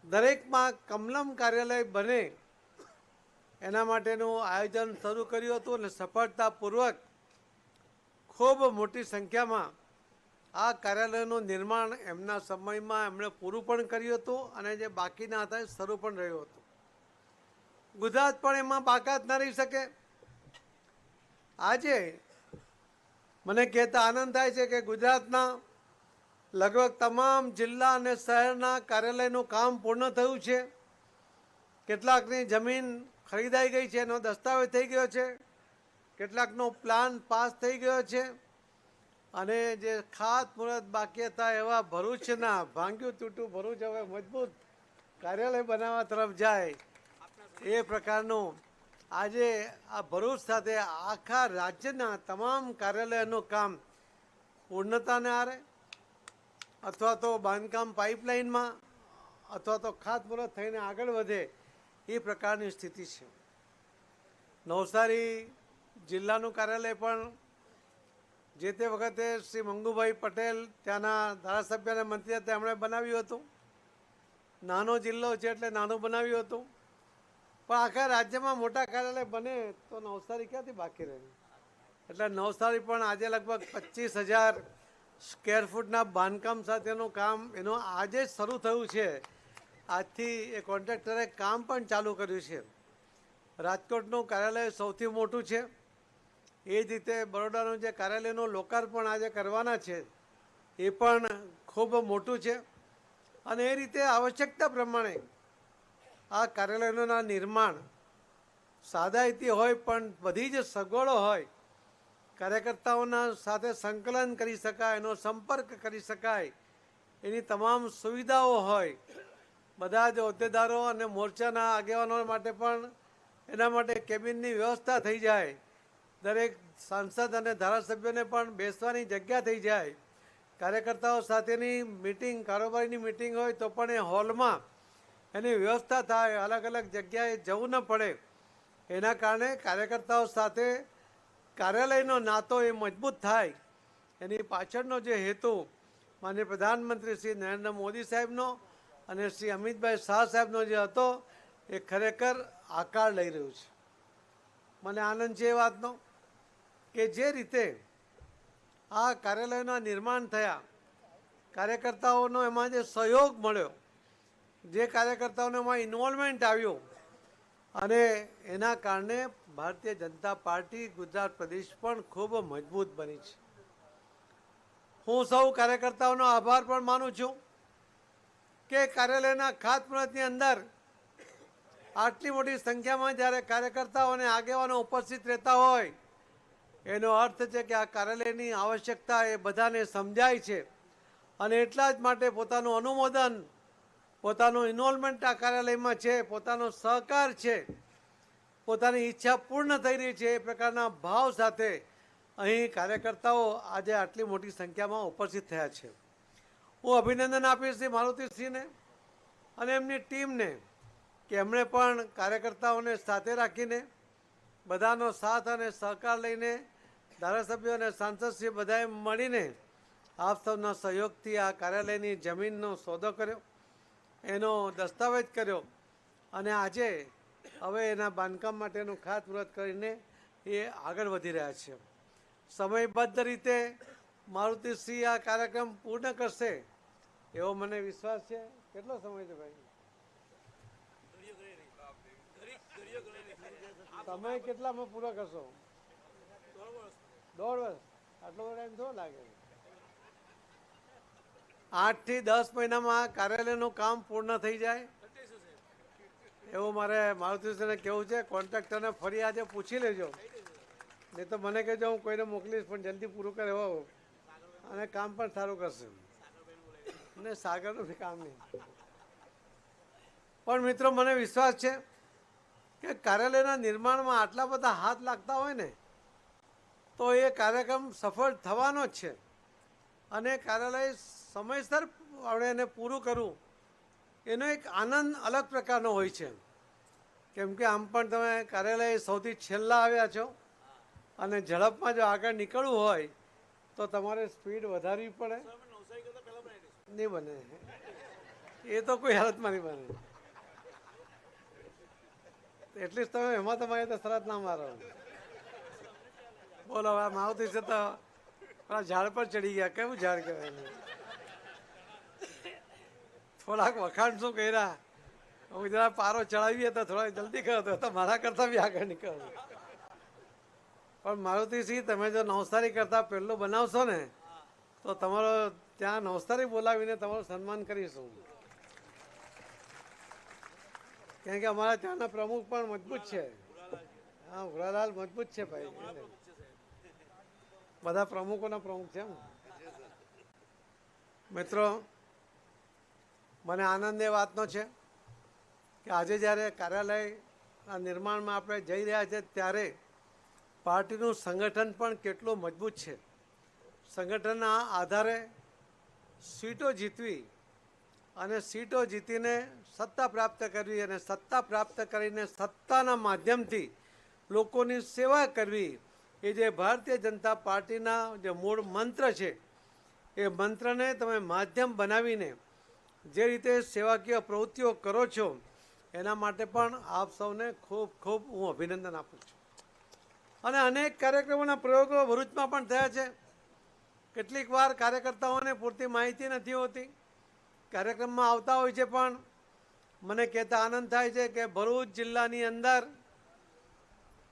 દરેકમાં કમલમ કાર્યાલય બને એના માટેનું આયોજન શરૂ કર્યું હતું અને સફળતાપૂર્વક ખૂબ મોટી સંખ્યામાં આ કાર્યાલયનું નિર્માણ એમના સમયમાં એમણે પૂરું પણ કર્યું હતું અને જે બાકીના હતા એ શરૂ પણ રહ્યું હતું. ગુજરાત પણ એમાં બાકાત ન રહી શકે. આજે મને કહેતા આનંદ થાય છે કે ગુજરાતના લગભગ તમામ જિલ્લા અને શહેરના કાર્યાલયનું કામ પૂર્ણ થયું છે. કેટલાકની જમીન ખરીદાઈ ગઈ છે, એનો દસ્તાવેજ થઈ ગયો છે, કેટલાકનો પ્લાન પાસ થઈ ગયો છે અને જે ખાતમુહૂર્ત બાકી હતા એવા ભરૂચના ભાંગ્યું તૂટ્યું ભરૂચ હવે મજબૂત કાર્યાલય બનાવવા તરફ જાય એ પ્રકારનું આજે આ ભરૂચ સાથે આખા રાજ્યના તમામ કાર્યાલયનું કામ પૂર્ણતાને આરે અથવા તો બાંધકામ પાઇપલાઇનમાં અથવા તો ખાતમુહૂર્ત થઈને આગળ વધે એ પ્રકારની સ્થિતિ છે. નવસારી જિલ્લાનું કાર્યાલય પણ જે તે વખતે શ્રી મંગુભાઈ પટેલ ત્યાંના ધારાસભ્ય અને મંત્રી હતા એમણે બનાવ્યું હતું. નાનો જિલ્લો છે એટલે નાનું બનાવ્યું હતું, પણ આખા રાજ્યમાં મોટા કાર્યાલય બને તો નવસારી ક્યાંથી બાકી રહે? એટલે નવસારી પણ આજે લગભગ 25,000 સ્ક્વેર ફૂટના બાંધકામ સાથેનું કામ એનું આજે જ શરૂ થયું છે. આજથી એ કોન્ટ્રાક્ટરે કામ પણ ચાલુ કર્યું છે. રાજકોટનું કાર્યાલય સૌથી મોટું છે. એ જ રીતે બરોડાનું જે કાર્યાલયનું લોકાર્પણ આજે કરવાના છે એ પણ ખૂબ મોટું છે અને એ રીતે આવશ્યકતા પ્રમાણે આ કાર્યાલયોના નિર્માણ સાદાઈથી હોય પણ બધી જ સગવડો હોય, કાર્યકર્તાઓના સાથે સંકલન કરી શકાય, એનો સંપર્ક કરી શકાય, એની તમામ સુવિધાઓ હોય, બધા જ હોદ્દેદારો અને મોરચાના આગેવાનો માટે પણ એના માટે કેબિનની વ્યવસ્થા થઈ જાય, દરેક સાંસદ અને ધારાસભ્યોને પણ બેસવાની જગ્યા થઈ જાય, કાર્યકર્તાઓ સાથેની મિટિંગ, કારોબારીની મિટિંગ હોય તો પણ એ હોલમાં એની વ્યવસ્થા થાય, અલગ અલગ જગ્યાએ જવું ન પડે. એના કારણે કાર્યકર્તાઓ સાથે કાર્યાલયનો નાતો એ મજબૂત થાય. એની પાછળનો જે હેતુ માનનીય પ્રધાનમંત્રી શ્રી નરેન્દ્ર મોદી સાહેબનો અને શ્રી અમિતભાઈ શાહ સાહેબનો જે હતો એ ખરેખર આકાર લઈ રહ્યું છે. મને આનંદ છે એ વાતનો કે જે રીતે આ કાર્યાલયોના નિર્માણ થયા, કાર્યકર્તાઓનો એમાં જે સહયોગ મળ્યો, જે કાર્યકર્તાઓને એમાં ઇન્વોલ્વમેન્ટ આવ્યું અને એના કારણે ભારતીય જનતા પાર્ટી ગુજરાત પ્રદેશ પણ ખૂબ મજબૂત બની છે. હું સૌ કાર્યકર્તાઓનો આભાર પણ માનું છું કે કાર્યાલયના ખાતમુહૂર્તની અંદર આટલી મોટી સંખ્યામાં જ્યારે કાર્યકર્તાઓ અને આગેવાનો ઉપસ્થિત રહેતા હોય એનો અર્થ છે કે આ કાર્યાલયની આવશ્યકતા એ બધાને સમજાય છે અને એટલા જ માટે પોતાનું અનુમોદન, પોતાનું ઇન્વોલ્વમેન્ટ આ કાર્યાલયમાં છે, પોતાનો સહકાર છે, પોતાની ઈચ્છા પૂર્ણ થઈ રહી છે એ પ્રકારના ભાવ સાથે અહીં કાર્યકર્તાઓ આજે આટલી મોટી સંખ્યામાં ઉપસ્થિત થયા છે. હું અભિનંદન આપીશ શ્રી મારુતિસિંહને અને એમની ટીમને કે એમણે પણ કાર્યકર્તાઓને સાથે રાખીને, બધાનો સાથ અને સહકાર લઈને, ધારાસભ્યો અને સાંસદશ્રી બધાએ મળીને આપ સૌના સહયોગથી આ કાર્યાલયની જમીનનો સોદો કર્યો, એનો દસ્તાવેજ કર્યો અને આજે હવે એના બાંધકામ માટેનું ખાતમુહૂર્ત કરીને એ આગળ વધી રહ્યા છે. સમયબદ્ધ રીતે મારુતિસિંહ આ કાર્યક્રમ પૂર્ણ કરશે એવો મને વિશ્વાસ છે. કેટલો સમય છે ભાઈ? તમે કેટલામાં પૂરો કરશો? 1.5 વર્ષ? આટલો ટાઈમ થોડો લાગે? 8 થી 10 મહિનામાં કાર્યાલયનું કામ પૂર્ણ થઈ જાય એવું મારે મારુતિસિંહને કહેવું છે. કોન્ટ્રાક્ટરને ફરી આજે પૂછી લેજો, નહીં તો મને કહેજો, હું કોઈને મોકલીશ પણ જલ્દી પૂરું કરે એવો, અને કામ પણ સારું કરશે. અને સાગરનું બી કામ નહીં. પણ મિત્રો, મને વિશ્વાસ છે કે કાર્યાલયના નિર્માણમાં આટલા બધા હાથ લાગતા હોય ને તો એ કાર્યક્રમ સફળ થવાનો જ છે. અને કાર્યાલય સમયસર આપણે એને પૂરું કરવું એનો એક આનંદ અલગ પ્રકારનો હોય છે. કેમ કે આમ પણ તમે કાર્યાલય સૌથી છેલ્લા આવ્યા છો અને ઝડપમાં જો આગળ નીકળવું હોય તો તમારે સ્પીડ વધારવી પડે. નહીં બને, એ તો કોઈ હાલતમાં નહીં બને. એટલીસ્ટ તમે એમાં તમારે તો શરત ના મારો. બોલો, આ મારુતિસિંહ તો ઝાડ પર ચડી ગયા. કેવું ઝાડ કહેવાય? થોડાક વખાણ શું કર્યા, હું જરા પારો ચડાવીએ તો થોડા જલ્દી કરો તો મારા કરતાં બી આગળ નીકળો. પણ મારુતિસિંહ, તમે જો નવસારી કરતાં પહેલું બનાવશો ને તો તમારો ત્યાં નવસારી બોલાવીને તમારું સન્માન કરીશું. કેમ કે અમારા ત્યાંના પ્રમુખ પણ મજબૂત છે. હા, ભુરાલાલ મજબૂત છે ભાઈ. બધા પ્રમુખોના પ્રમુખ છે. મિત્રો, મને આનંદ એ વાતનો છે કે આજે જ્યારે કાર્યાલયના નિર્માણમાં આપણે જઈ રહ્યા છીએ ત્યારે પાર્ટીનું સંગઠન પણ કેટલું મજબૂત છે. સંગઠનના આધારે સીટો જીતવી અને સીટો જીતીને સત્તા પ્રાપ્ત કરવી અને સત્તા પ્રાપ્ત કરીને સત્તાના માધ્યમથી લોકોની સેવા કરવી, એ જે ભારતીય જનતા પાર્ટીના જે મૂળ મંત્ર છે એ મંત્રને તમે માધ્યમ બનાવીને જે રીતે સેવાકીય પ્રવૃત્તિઓ કરો છો એના માટે પણ આપ સૌને ખૂબ ખૂબ હું અભિનંદન આપું છું. અને અનેક કાર્યક્રમોના પ્રયોગો ભરૂચમાં પણ થયા છે. કેટલીક વાર કાર્યકર્તાઓને પૂરતી માહિતી નથી હોતી, કાર્યક્રમમાં આવતા હોય છે, પણ મને કહેતા આનંદ થાય છે કે ભરૂચ જિલ્લાની અંદર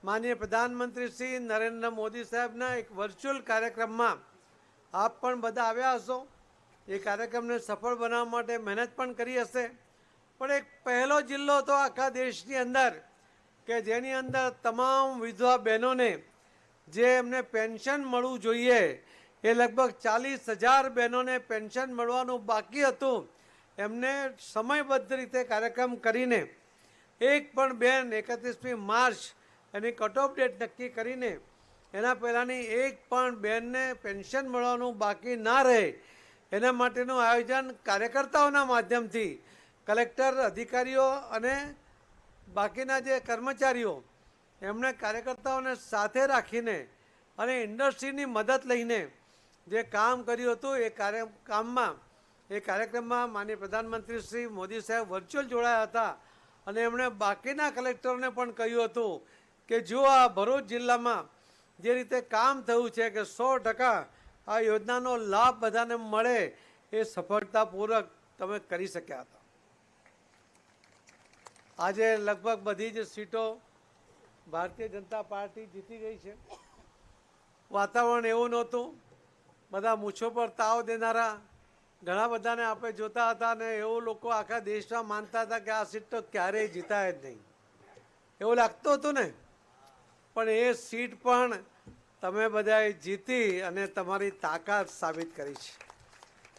માનનીય પ્રધાનમંત્રી શ્રી નરેન્દ્ર મોદી સાહેબના એક વર્ચ્યુઅલ કાર્યક્રમમાં આપ પણ બધા આવ્યા હશો. એ કાર્યક્રમને સફળ બનાવવા માટે મહેનત પણ કરી હશે. પણ એક પહેલો જિલ્લો હતો આખા દેશની અંદર કે જેની અંદર તમામ વિધવા બહેનોને જે એમને પેન્શન મળવું જોઈએ એ લગભગ 40,000 બહેનોને પેન્શન મળવાનું બાકી હતું. એમને સમયબદ્ધ રીતે કાર્યક્રમ કરીને એક પણ બેન 31મી માર્ચ એની કટ ઓફ ડેટ નક્કી કરીને એના પહેલાંની એક પણ બહેનને પેન્શન મળવાનું બાકી ના રહે એના માટેનું આયોજન કાર્યકર્તાઓના માધ્યમથી કલેક્ટર અધિકારીઓ અને બાકીના જે કર્મચારીઓ એમણે કાર્યકર્તાઓને સાથે રાખીને અને ઇન્ડસ્ટ્રીની મદદ લઈને જે કામ કર્યું હતું એ કાર્યક્રમમાં માનનીય પ્રધાનમંત્રી શ્રી મોદી સાહેબ વર્ચ્યુઅલ જોડાયા હતા અને એમણે બાકીના કલેક્ટરોને પણ કહ્યું હતું કે જો આ ભરૂચ જિલ્લામાં જે રીતે કામ થયું છે કે 100% આ યોજનાનો લાભ બધાને મળે એ સફળતાપૂર્વક તમે કરી શક્યા હતા. આજે લગભગ બધી જ સીટો ભારતીય જનતા પાર્ટી જીતી ગઈ છે. વાતાવરણ એવું નહોતું, બધા મૂછો પર તાવ દેનારા ઘણા બધાને આપણે જોતા હતા ને એવું લોકો આખા દેશમાં માનતા હતા કે આ સીટ તો ક્યારેય જીતાય જ નહીં એવું લાગતું હતું ને. પણ એ સીટ પણ તમે બધાએ જીતી અને તમારી તાકાત સાબિત કરી છે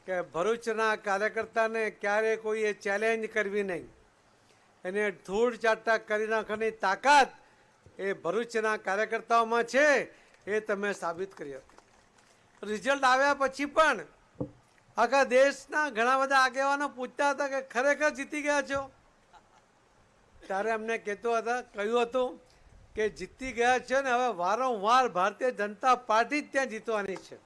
કે ભરૂચના કાર્યકર્તાને ક્યારેય કોઈએ ચેલેન્જ કરવી નહીં, એને ધૂળ ચાટા કરી નાખવાની તાકાત એ ભરૂચના કાર્યકર્તાઓમાં છે એ તમે સાબિત કર્યું. રિઝલ્ટ આવ્યા પછી પણ આખા દેશના ઘણા બધા આગેવાનો પૂછતા હતા કે ખરેખર જીતી ગયા છો? ત્યારે અમને કહ્યું હતું કે જીતી ગયા છે ને હવે વારંવાર ભારતીય જનતા પાર્ટી જ ત્યાં જીતવાની છે.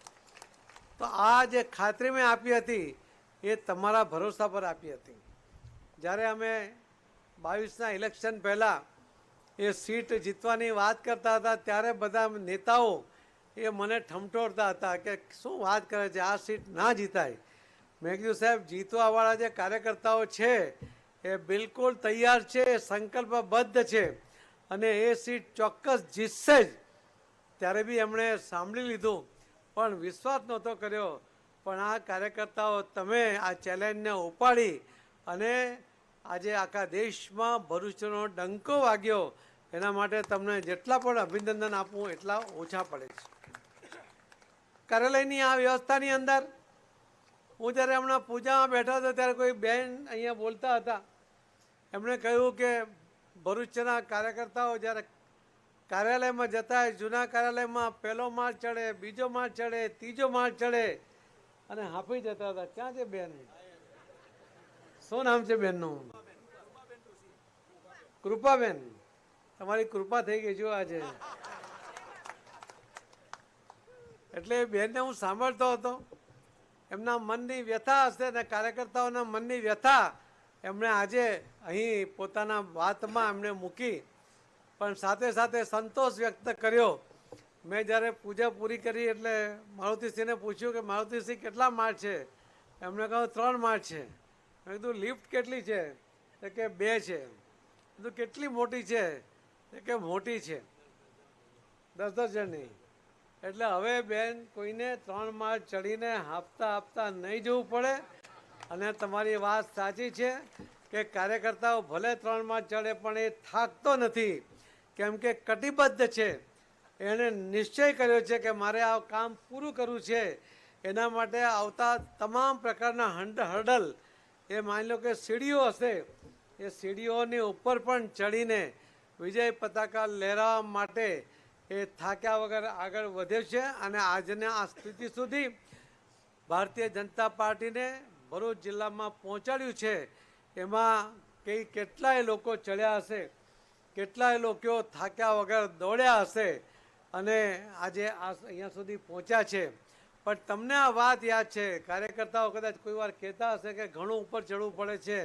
તો આ જે ખાતરી મેં આપી હતી એ તમારા ભરોસા પર આપી હતી. જ્યારે અમે 22ના ઇલેક્શન પહેલાં એ સીટ જીતવાની વાત કરતા હતા ત્યારે બધા નેતાઓ એ મને ઠમઠોરતા હતા કે શું વાત કરે છે, આ સીટ ના જીતાય. મેં કીધું સાહેબ, જીતવાવાળા જે કાર્યકર્તાઓ છે એ બિલકુલ તૈયાર છે, સંકલ્પબદ્ધ છે અને એ સીટ ચોક્કસ જીતશે જ. ત્યારે બી એમણે સાંભળી લીધું પણ વિશ્વાસ નહોતો કર્યો. પણ આ કાર્યકર્તાઓ તમે આ ચેલેન્જને ઉપાડી અને આજે આખા દેશમાં ભરૂચનો ડંકો વાગ્યો, એના માટે તમને જેટલા પણ અભિનંદન આપું એટલા ઓછા પડે છે. કાર્યાલયની આ વ્યવસ્થાની અંદર હું જ્યારે હમણાં પૂજામાં બેઠો હતો ત્યારે કોઈ બહેન અહીંયા બોલતા હતા. એમણે કહ્યું કે ભરૂચના કાર્યકર્તાઓ જ્યારે કાર્યાલયમાં જતા હોય, જૂના કાર્યાલયમાં પહેલો માળ ચડે, બીજો માળ ચડે, ત્રીજો માળ ચડે અને હાંફી જતા હતા. ક્યાં છે બેન? શું નામ છે બેનનું? કૃપાબેન. તમારી કૃપા થઈ ગઈ જો આજે. એટલે બેનને હું સાંભળતો હતો, એમના મનની વ્યથા હશે ને કાર્યકર્તાઓના મનની વ્યથા એમણે આજે અહીં પોતાના વાતમાં એમણે મૂકી, પણ સાથે સાથે સંતોષ વ્યક્ત કર્યો. મેં જ્યારે પૂજા પૂરી કરી એટલે મારુતિસિંહને પૂછ્યું કે મારુતિસિંહ કેટલા માળ છે? એમણે કહ્યું 3 માળ છે. મેં કીધું લિફ્ટ કેટલી છે? કે 2 છે. કીધું કેટલી મોટી છે? કે મોટી છે, 10-10 જણની. એટલે હવે બેન કોઈને 3 માળ ચડીને હાંફતા નહીં જવું પડે. અને તમારી વાત સાચી છે કે કાર્યકર્તાઓ ભલે 3 માળ ચડે પણ એ થાકતો નથી, કેમ કે કટિબદ્ધ છે. એણે નિશ્ચય કર્યો છે કે મારે આ કામ પૂરું કરવું છે. એના માટે આવતા તમામ પ્રકારના હર્ડલ, એ માની લો કે સીડીઓ હશે, એ સીડીઓની ઉપર પણ ચડીને વિજય પતાકા લહેરાવવા માટે એ થાક્યા વગર આગળ વધ્યો છે. અને આજના આ સ્થિતિ સુધી ભારતીય જનતા પાર્ટીને ભરૂચ જિલ્લામાં પહોંચાડ્યું છે. એમાં કેટલાય લોકો ચડ્યા હશે, કેટલાય લોકો થાક્યા વગર દોડ્યા હશે અને આજે અહીંયા સુધી પહોંચ્યા છે. પણ તમને આ વાત યાદ છે, કાર્યકર્તાઓ કદાચ કોઈ વાર કહેતા હશે કે ઘણું ઉપર ચડવું પડે છે,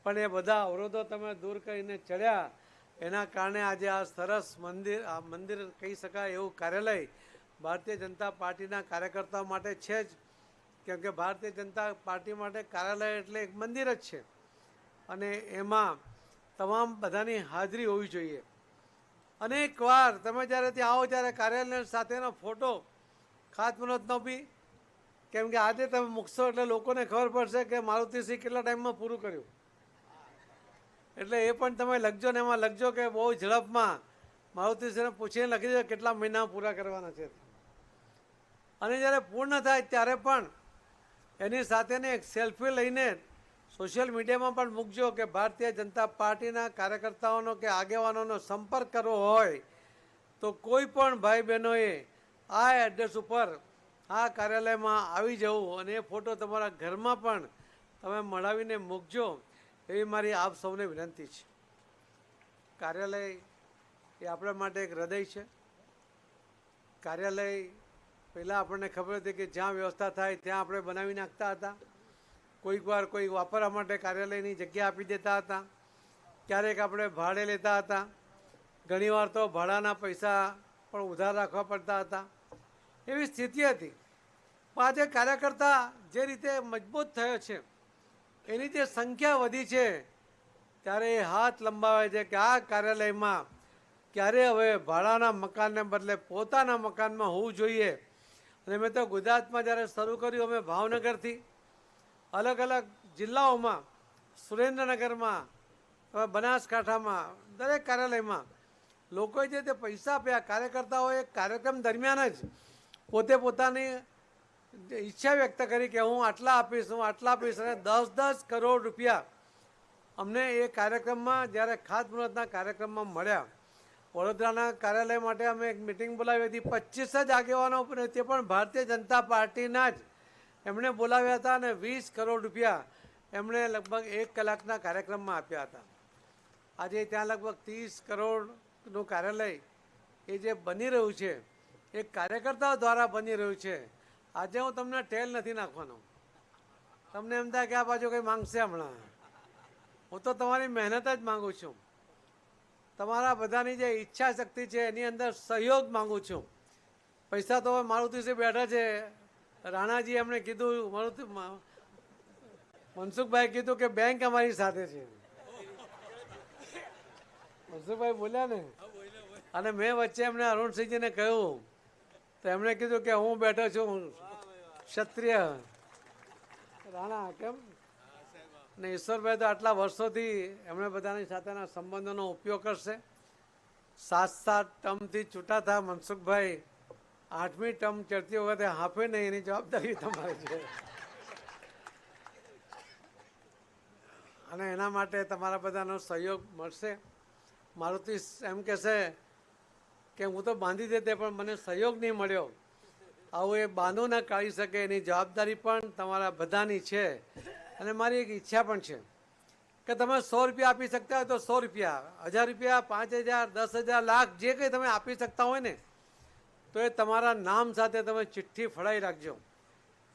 પણ એ બધા અવરોધો તમે દૂર કરીને ચડ્યા. એના કારણે આજે આ સરસ મંદિર કહી શકાય એવું કાર્યાલય ભારતીય જનતા પાર્ટીના કાર્યકર્તાઓ માટે છે જ. કેમ કે ભારતીય જનતા પાર્ટી માટે કાર્યાલય એટલે એક મંદિર જ છે અને એમાં તમામ બધાની હાજરી હોવી જોઈએ. અનેક વાર તમે જ્યારે ત્યાં આવો ત્યારે કાર્યાલય સાથેનો ફોટો ખાતમુહૂર્તનો બી, કેમ કે આજે તમે મૂકશો એટલે લોકોને ખબર પડશે કે મારુતિસિંહ કેટલા ટાઈમમાં પૂરું કર્યું. એટલે એ પણ તમે લખજો ને એમાં લખજો કે બહુ ઝડપમાં મારુતિસિંહને પૂછીને લખી દો કેટલા મહિના પૂરા કરવાના છે. અને જ્યારે પૂર્ણ થાય ત્યારે પણ એની સાથેની એક સેલ્ફી લઈને સોશિયલ મીડિયામાં પણ મૂકજો કે ભારતીય જનતા પાર્ટીના કાર્યકર્તાઓનો કે આગેવાનોનો સંપર્ક કરવો હોય તો કોઈ પણ ભાઈ બહેનોએ આ એડ્રેસ ઉપર આ કાર્યાલયમાં આવી જવું અને એ ફોટો તમારા ઘરમાં પણ તમે મળાવીને મૂકજો એવી મારી આપ સૌને વિનંતી છે. કાર્યાલય એ આપણા માટે એક હૃદય છે. કાર્યાલય પહેલાં આપણને ખબર હતી કે જ્યાં વ્યવસ્થા થાય ત્યાં આપણે બનાવી નાખતા હતા. કોઈક વાર કોઈ વાપરવા માટે કાર્યાલયની જગ્યા આપી દેતા હતા. ક્યારેક આપણે ભાડે લેતા હતા. ઘણીવાર તો ભાડાના પૈસા પણ ઉધાર રાખવા પડતા હતા. એવી સ્થિતિ હતી. પણ આજે કાર્યકર્તા જે રીતે મજબૂત થયો છે, એની જે સંખ્યા વધી છે, ત્યારે એ હાથ લંબાવે છે કે આ કાર્યાલયમાં ક્યારે હવે ભાડાના મકાનને બદલે પોતાના મકાનમાં હોવું જોઈએ. અને મેં તો ગુજરાતમાં જ્યારે શરૂ કર્યું, અમે ભાવનગરથી અલગ અલગ જિલ્લાઓમાં, સુરેન્દ્રનગરમાં, બનાસકાંઠામાં, દરેક કાર્યાલયમાં લોકોએ જે તે પૈસા આપ્યા, કાર્યકર્તાઓએ કાર્યક્રમ દરમિયાન જ પોતે પોતાની ઈચ્છા વ્યક્ત કરી કે હું આટલા આપીશ, હું આટલા આપીશ, અને 10-10 કરોડ રૂપિયા અમને એ કાર્યક્રમમાં, જ્યારે ખાતમુહૂર્તના કાર્યક્રમમાં મળ્યા. વડોદરાના કાર્યાલય માટે અમે એક મિટિંગ બોલાવી હતી. 25 જ આગેવાનો, તે પણ ભારતીય જનતા પાર્ટીના જ એમણે બોલાવ્યા હતા અને 20 કરોડ રૂપિયા એમણે લગભગ 1 કલાકના કાર્યક્રમમાં આપ્યા હતા. આજે ત્યાં લગભગ 30 કરોડનું કાર્યાલય એ જે બની રહ્યું છે, એ કાર્યકર્તાઓ દ્વારા બની રહ્યું છે. આજે હું તમને ટેલ નથી નાખવાનો. તમને એમ થાય કે આ બાજુ કંઈ માંગશે હમણાં. હું તો તમારી મહેનત જ માગું છું. તમારા બધાની જે ઈચ્છા શક્તિ છે એની અંદર સહયોગ માગું છું. પૈસા તો મારુતિથી બેઠા છે. રાણાજી એમણે કીધું, મનસુખભાઈ કીધું કે બેંક અમારી સાથે છે. મનસુખભાઈ બોલ્યા ને. અને મેં વચ્ચે એમને અરુણસિંહજીને કહ્યું તો એમણે કીધું કે હું બેઠો છું ક્ષત્રિય રાણા. કેમ ને ઈશ્વરભાઈ તો આટલા વર્ષોથી એમણે બધાની સાથેના સંબંધોનો ઉપયોગ કરશે. 7 ટર્મથી છૂટા થા મનસુખભાઈ, 8મી ટર્મ ચડતી વખતે હાંફે નહીં, એની જવાબદારી તમારી છે. અને એના માટે તમારા બધાનો સહયોગ મળશે. મારુતિ એમ કહેશે કે હું તો બાંધી દેતે પણ મને સહયોગ નહીં મળ્યો. આવું એ બાંધો ના કાઢી શકે એની જવાબદારી પણ તમારા બધાની છે. અને મારી એક ઈચ્છા પણ છે કે તમે 100 રૂપિયા આપી શકતા હોય તો 100 રૂપિયા, 1000 રૂપિયા, 5000, 10,000, લાખ, જે કંઈ તમે આપી શકતા હોય ને, તો એ તમારા નામ સાથે તમે ચિઠ્ઠી ફળાઈ રાખજો.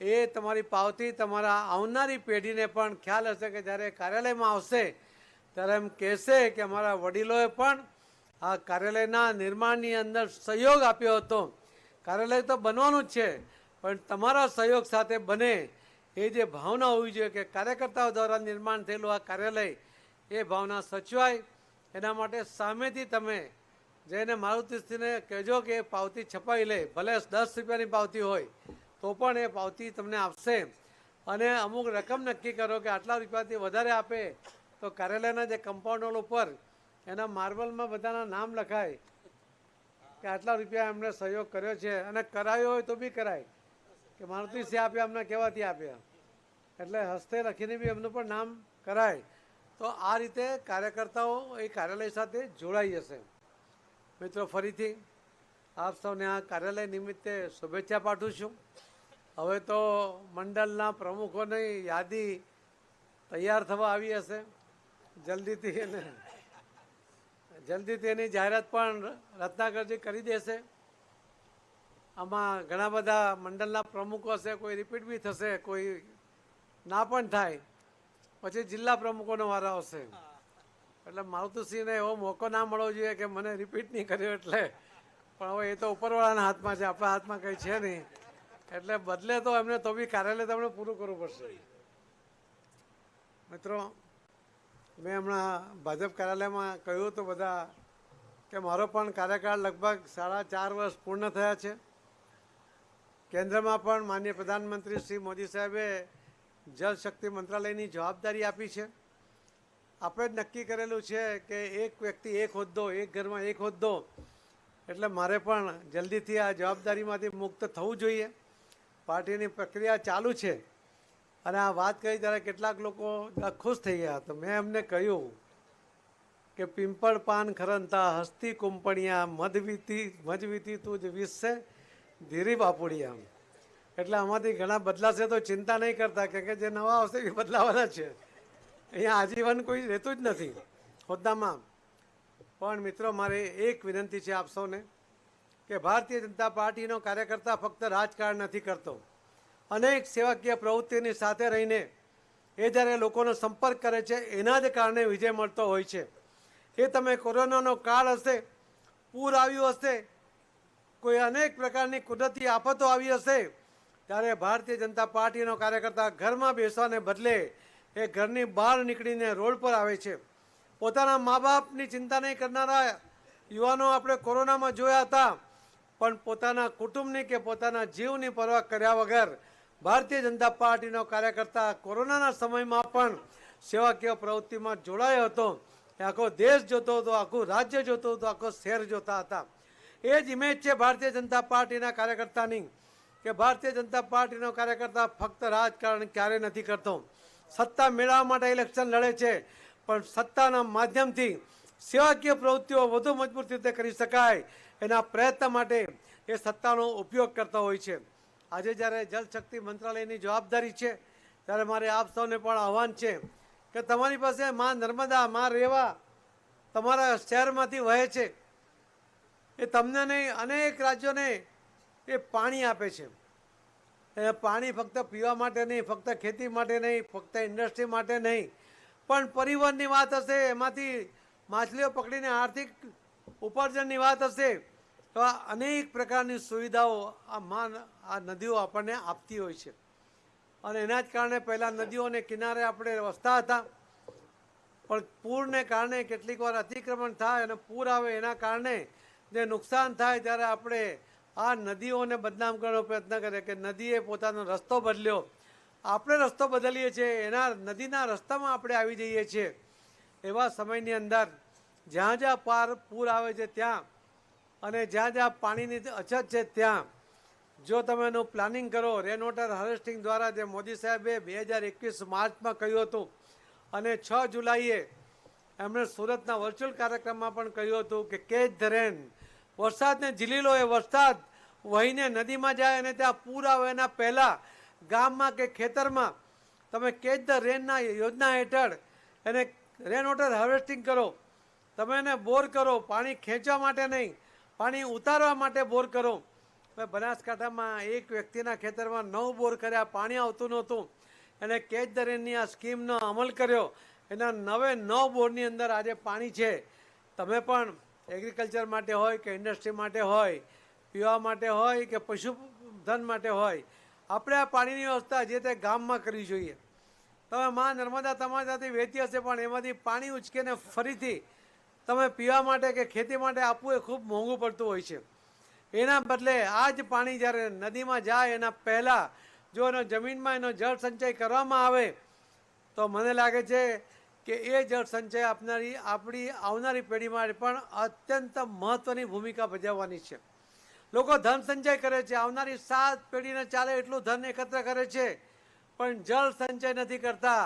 એ તમારી પાવતી તમારા આવનારી પેઢીને પણ ખ્યાલ હશે કે જ્યારે કાર્યાલયમાં આવશે ત્યારે એમ કહેશે કે અમારા વડીલોએ પણ આ કાર્યાલયના નિર્માણની અંદર સહયોગ આપ્યો હતો. કાર્યાલય તો બનવાનું જ છે, પણ તમારા સહયોગ સાથે બને એ જે ભાવના હોવી જોઈએ કે કાર્યકર્તાઓ દ્વારા નિર્માણ થયેલું આ કાર્યાલય, એ ભાવના સચવાય. એના માટે સામેથી તમે જઈને મારુતિને કહેજો કે એ પાવતી છપાવી લે. ભલે 10 રૂપિયાની પાવતી હોય તો પણ એ પાવતી તમને આપશે. અને અમુક રકમ નક્કી કરો કે આટલા રૂપિયાથી વધારે આપે તો કાર્યાલયના જે કમ્પાઉન્ડ વોલ ઉપર એના માર્બલમાં બધાના નામ લખાય કે આટલા રૂપિયા એમણે સહયોગ કર્યો છે. અને કરાયો હોય તો બી કરાય કે મારુતિસિંહ આપ્યા, અમને કહેવાથી આપ્યા, એટલે હસ્તે લખીને બી એમનું પણ નામ કરાય. તો આ રીતે કાર્યકર્તાઓ એ કાર્યાલય સાથે જોડાઈ જશે. મિત્રો, ફરીથી આપ સૌને આ કાર્યાલય નિમિત્તે શુભેચ્છા પાઠવું છું. હવે તો મંડળના પ્રમુખોની યાદી તૈયાર થવા આવી હશે. જલ્દીથી એની જાહેરાત પણ રત્નાકરજી કરી દેશે. આમાં ઘણા બધા મંડળના પ્રમુખો હશે, કોઈ રિપીટ બી થશે, કોઈ ના પણ થાય. પછી જિલ્લા પ્રમુખોનો વારો આવશે. એટલે મારુતિસિંહને એવો મોકો ના મળવો જોઈએ કે મને રિપીટ નહીં કર્યો એટલે. પણ હવે એ તો ઉપરવાળાના હાથમાં છે, આપણા હાથમાં કંઈ છે નહીં. એટલે બદલે તો એમને તો બી કાર્યાલય તમને પૂરું કરવું પડશે. મિત્રો, મેં હમણાં ભાજપ કાર્યાલયમાં કહ્યું હતું બધા કે મારો પણ કાર્યકાળ લગભગ 4.5 વર્ષ પૂર્ણ થયા છે. કેન્દ્રમાં પણ માનનીય પ્રધાનમંત્રી શ્રી મોદી સાહેબે જળ શક્તિ મંત્રાલયની જવાબદારી આપી છે. આપણે જ નક્કી કરેલું છે કે એક વ્યક્તિ એક હોદ્દો, એક ઘરમાં એક હોદ્દો. એટલે મારે પણ જલ્દીથી આ જવાબદારીમાંથી મુક્ત થવું જોઈએ. પાર્ટીની પ્રક્રિયા ચાલુ છે. અને આ વાત કરી ત્યારે કેટલાક લોકો ખુશ થઈ ગયા. તો મેં એમને કહ્યું કે પિંપળ પાન ખરંતા હસ્તી કુંપણિયા મજવીતી તું જ વિશે ધીરી બાપુડિયા. એટલે આમાંથી ઘણા બદલાશે તો ચિંતા નહીં કરતા, કે જે નવા આવશે એ બદલાવાના છે. અહીંયા આજીવન કોઈ રહેતું જ નથી હોદ્દામાં. પણ મિત્રો, મારે એક વિનંતી છે આપ સૌને કે ભારતીય જનતા પાર્ટીનો કાર્યકર્તા ફક્ત રાજકારણ નથી કરતો. અનેક સેવાકીય પ્રવૃત્તિની સાથે રહીને એ જ્યારે લોકોનો સંપર્ક કરે છે એના જ કારણે વિજય મળતો હોય છે. એ તમે કોરોનાનો કાળ હશે, પૂર આવ્યું હશે, કોઈ અનેક પ્રકારની કુદરતી આફતો આવી હશે, ત્યારે ભારતીય જનતા પાર્ટીનો કાર્યકર્તા ઘરમાં બેસવાને બદલે એ ઘરની બહાર નીકળીને રોડ પર આવે છે. પોતાના મા બાપની ચિંતા નહીં કરનારા યુવાનો આપણે કોરોનામાં જોયા હતા, પણ પોતાના કુટુંબની કે પોતાના જીવની પરવા કર્યા વગર ભારતીય જનતા પાર્ટીનો કાર્યકર્તા કોરોનાના સમયમાં પણ સેવાકીય પ્રવૃત્તિમાં જોડાયો હતો. એ આખો દેશ જોતો હતો, આખું રાજ્ય જોતો હતો, આખો શહેર જોતા હતા. એ જ ઇમેજ છે ભારતીય જનતા પાર્ટીના કાર્યકર્તાની, કે ભારતીય જનતા પાર્ટીનો કાર્યકર્તા ફક્ત રાજકારણ ક્યારેય નથી કરતો. સત્તા મેળવવા માટે ઇલેક્શન લડે છે, પણ સત્તાના માધ્યમથી સેવાકીય પ્રવૃત્તિઓ વધુ મજબૂત રીતે કરી શકાય એના પ્રયત્ન માટે એ સત્તાનો ઉપયોગ કરતા હોય છે. આજે જ્યારે જલશક્તિ મંત્રાલયની જવાબદારી છે, ત્યારે મારે આપ સૌને પણ આહવાન છે કે તમારી પાસે માં નર્મદા, માં રેવા તમારા શહેરમાંથી વહે છે. એ તમને નહીં, અનેક રાજ્યોને એ પાણી આપે છે. એ પાણી ફક્ત પીવા માટે નહીં, ફક્ત ખેતી માટે નહીં, ફક્ત ઇન્ડસ્ટ્રી માટે નહીં, પણ પરિવહનની વાત હશે, એમાંથી માછલીઓ પકડીને આર્થિક ઉપાર્જનની વાત હશે, તો આ અનેક પ્રકારની સુવિધાઓ આ નદીઓ આપણને આપતી હોય છે. અને એના જ કારણે પહેલાં નદીઓને કિનારે આપણે વસતા હતા, પણ પૂરને કારણે કેટલીક વાર અતિક્રમણ થાય અને પૂર આવે એના કારણે જે નુકસાન થાય, ત્યારે આપણે આ નદીઓને બદનામ કરવાનો પ્રયત્ન કરીએ કે નદીએ પોતાનો રસ્તો બદલ્યો. આપણે રસ્તો બદલીએ છીએ, એના નદીના રસ્તામાં આપણે આવી જઈએ છીએ. એવા સમયની અંદર જ્યાં જ્યાં પૂર આવે છે ત્યાં, અને જ્યાં જ્યાં પાણીની અછત છે ત્યાં, જો તમે એનું પ્લાનિંગ કરો, રેન વોટર હાર્વેસ્ટિંગ દ્વારા, જે મોદી સાહેબે 2021 માર્ચમાં કહ્યું હતું, અને 6 જુલાઈએ એમણે સુરતના વર્ચ્યુઅલ કાર્યક્રમમાં પણ કહ્યું હતું કે કેચ ધ રેન, વરસાદને ઝીલી લો. એ વરસાદ વહીને નદીમાં જાય અને ત્યાં પૂર આવે એના પહેલાં ગામમાં કે ખેતરમાં તમે કેચ ધ રેનના યોજના હેઠળ એને રેન વોટર હાર્વેસ્ટિંગ કરો. તમે એને બોર કરો, પાણી ખેંચવા માટે નહીં, પાણી ઉતારવા માટે બોર કરો. હવે બનાસકાંઠામાં એક વ્યક્તિના ખેતરમાં 9 બોર કર્યા, પાણી આવતું નહોતું. એને કેચ ધ રેનની આ સ્કીમનો અમલ કર્યો, એના 9 બોરની અંદર આજે પાણી છે. તમે પણ એગ્રીકલ્ચર માટે હોય કે ઇન્ડસ્ટ્રી માટે હોય, પીવા માટે હોય કે પશુધન માટે હોય, આપણે આ પાણીની વ્યવસ્થા જે તે ગામમાં કરવી જોઈએ. તમે માં નર્મદા તમારી સાથે વહેતી હશે, પણ એમાંથી પાણી ઉચકીને ફરીથી તમે પીવા માટે કે ખેતી માટે આપવું એ ખૂબ મોંઘું પડતું હોય છે. એના બદલે આ જ પાણી જ્યારે નદીમાં જાય એના પહેલાં જો એનો જમીનમાં એનો જળ સંચય કરવામાં આવે, તો મને લાગે છે કે એ જળ સંચય આપણી આવનારી પેઢી માટે પણ અત્યંત મહત્ત્વની ભૂમિકા ભજવવાની છે. લોકો ધન સંચય કરે છે, આવનારી 7 પેઢીને ચાલે એટલું ધન એકત્ર કરે છે, પણ જળ સંચય નથી કરતા.